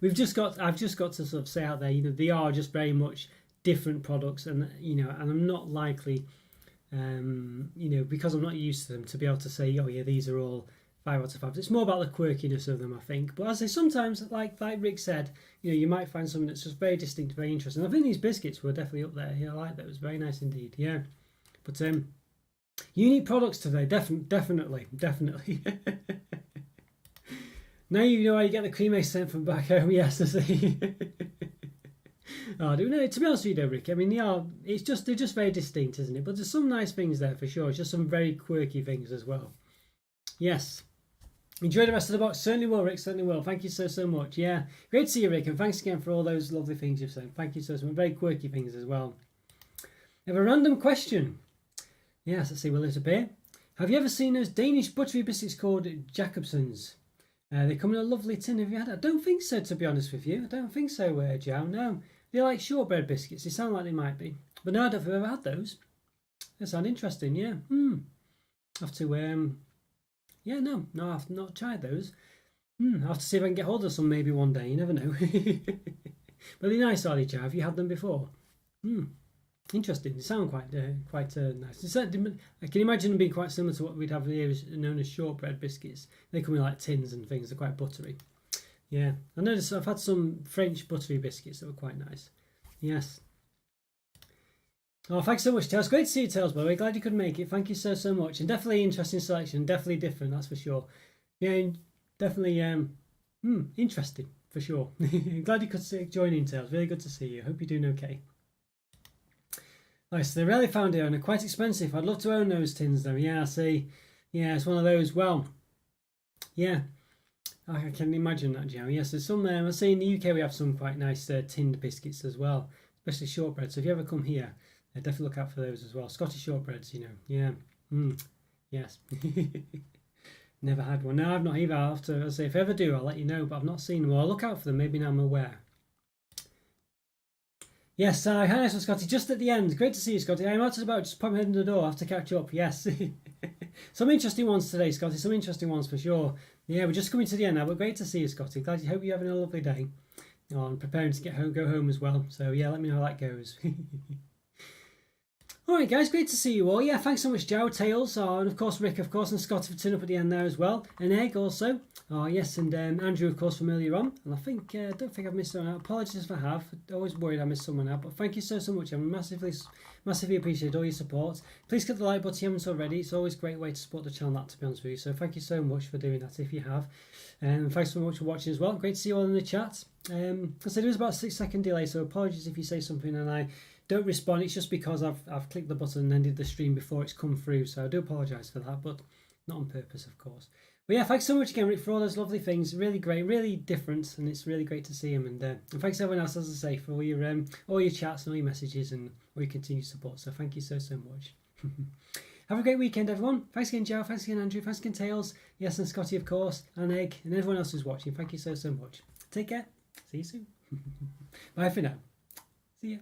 I've just got to sort of say out there, you know, they are just very much different products, and you know, and I'm not likely, you know, because I'm not used to them, to be able to say, oh yeah, these are all 5 out of 5. It's more about the quirkiness of them, I think. But as I say, sometimes, like Rick said, you know, you might find something that's just very distinct, very interesting. I think these biscuits were definitely up there. Yeah, I like that. It was very nice indeed. Yeah, but unique products today, definitely. Now you know how you get the creme sent from back home. Yes, I see. Oh, no, to be honest with you, though, Rick, I mean, they're just very distinct, isn't it? But there's some nice things there for sure. It's just some very quirky things as well. Yes. Enjoy the rest of the box. Certainly will, Rick. Certainly will. Thank you so much. Yeah, great to see you, Rick, and thanks again for all those lovely things you've said. Thank you so much. Very quirky things as well. I have a random question. Yes, let's see. Will it appear? Have you ever seen those Danish buttery biscuits called Jacobsons? They come in a lovely tin. Have you had it? I don't think so, to be honest with you. I don't think so, Joe. No. They're like shortbread biscuits. They sound like they might be. But no, I don't think I've ever had those. They sound interesting, yeah. Have to, yeah, no, I've not tried those. I'll have to see if I can get hold of some maybe one day. You never know. But they're nice, are they, Joe? Have you had them before? Interesting. They sound quite nice. I can imagine them being quite similar to what we'd have here known as shortbread biscuits. They come in like tins and things. They're quite buttery. Yeah, I noticed I've had some French buttery biscuits that were quite nice. Yes. Oh, thanks so much, Tails. Great to see you, Tails, by the way. Glad you could make it. Thank you so much. And definitely interesting selection. Definitely different, that's for sure. Yeah, definitely interesting, for sure. Glad you could join in, Tails. Really good to see you. Hope you're doing okay. Nice. They're rarely found here and are quite expensive. I'd love to own those tins, though. Yeah, I see. Yeah, it's one of those. Well, yeah. I can imagine that, Joe. Yes, there's some. I see in the UK we have some quite nice tinned biscuits as well, especially shortbread. So if you ever come here, definitely look out for those as well. Scottish shortbreads, you know. Yeah. Yes. Never had one. No, I've not either. I'll have to. I'll say if I ever do, I'll let you know. But I've not seen them. Well, I'll look out for them. Maybe now I'm aware. Yes, hi, nice one, Scotty. Just at the end. Great to see you, Scotty. I'm out and about. Just pop my head in the door. I have to catch up. Yes. Some interesting ones today, Scotty. Some interesting ones for sure. Yeah, we're just coming to the end now, but great to see you, Scotty. Glad you hope you're having a lovely day. Oh, I'm preparing to go home as well. So yeah, let me know how that goes. Alright guys, great to see you all. Yeah, thanks so much Joe, Tails, and of course Rick, of course, and Scotty for turning up at the end there as well. And Egg also. Oh yes, and Andrew of course from earlier on. And I think, don't think I've missed someone out. Apologies if I have. Always worried I missed someone out. But thank you so much. I massively appreciate all your support. Please click the like button if you haven't already. It's always a great way to support the channel, that, to be honest with you. So thank you so much for doing that if you have. And thanks so much for watching as well. Great to see you all in the chat. As I said, it was about a 6-second delay, so apologies if you say something and I don't respond. It's just because I've clicked the button and ended the stream before it's come through, so I do apologise for that, but not on purpose, of course. But yeah, thanks so much again, Rick, for all those lovely things. Really great, really different, and it's really great to see him. And thanks everyone else, as I say, for all your chats and all your messages and all your continued support. So thank you so much. Have a great weekend, everyone. Thanks again, Joe. Thanks again, Andrew. Thanks again, Tails. Yes, and Scotty, of course, and Egg, and everyone else who's watching. Thank you so much. Take care. See you soon. Bye for now. See ya.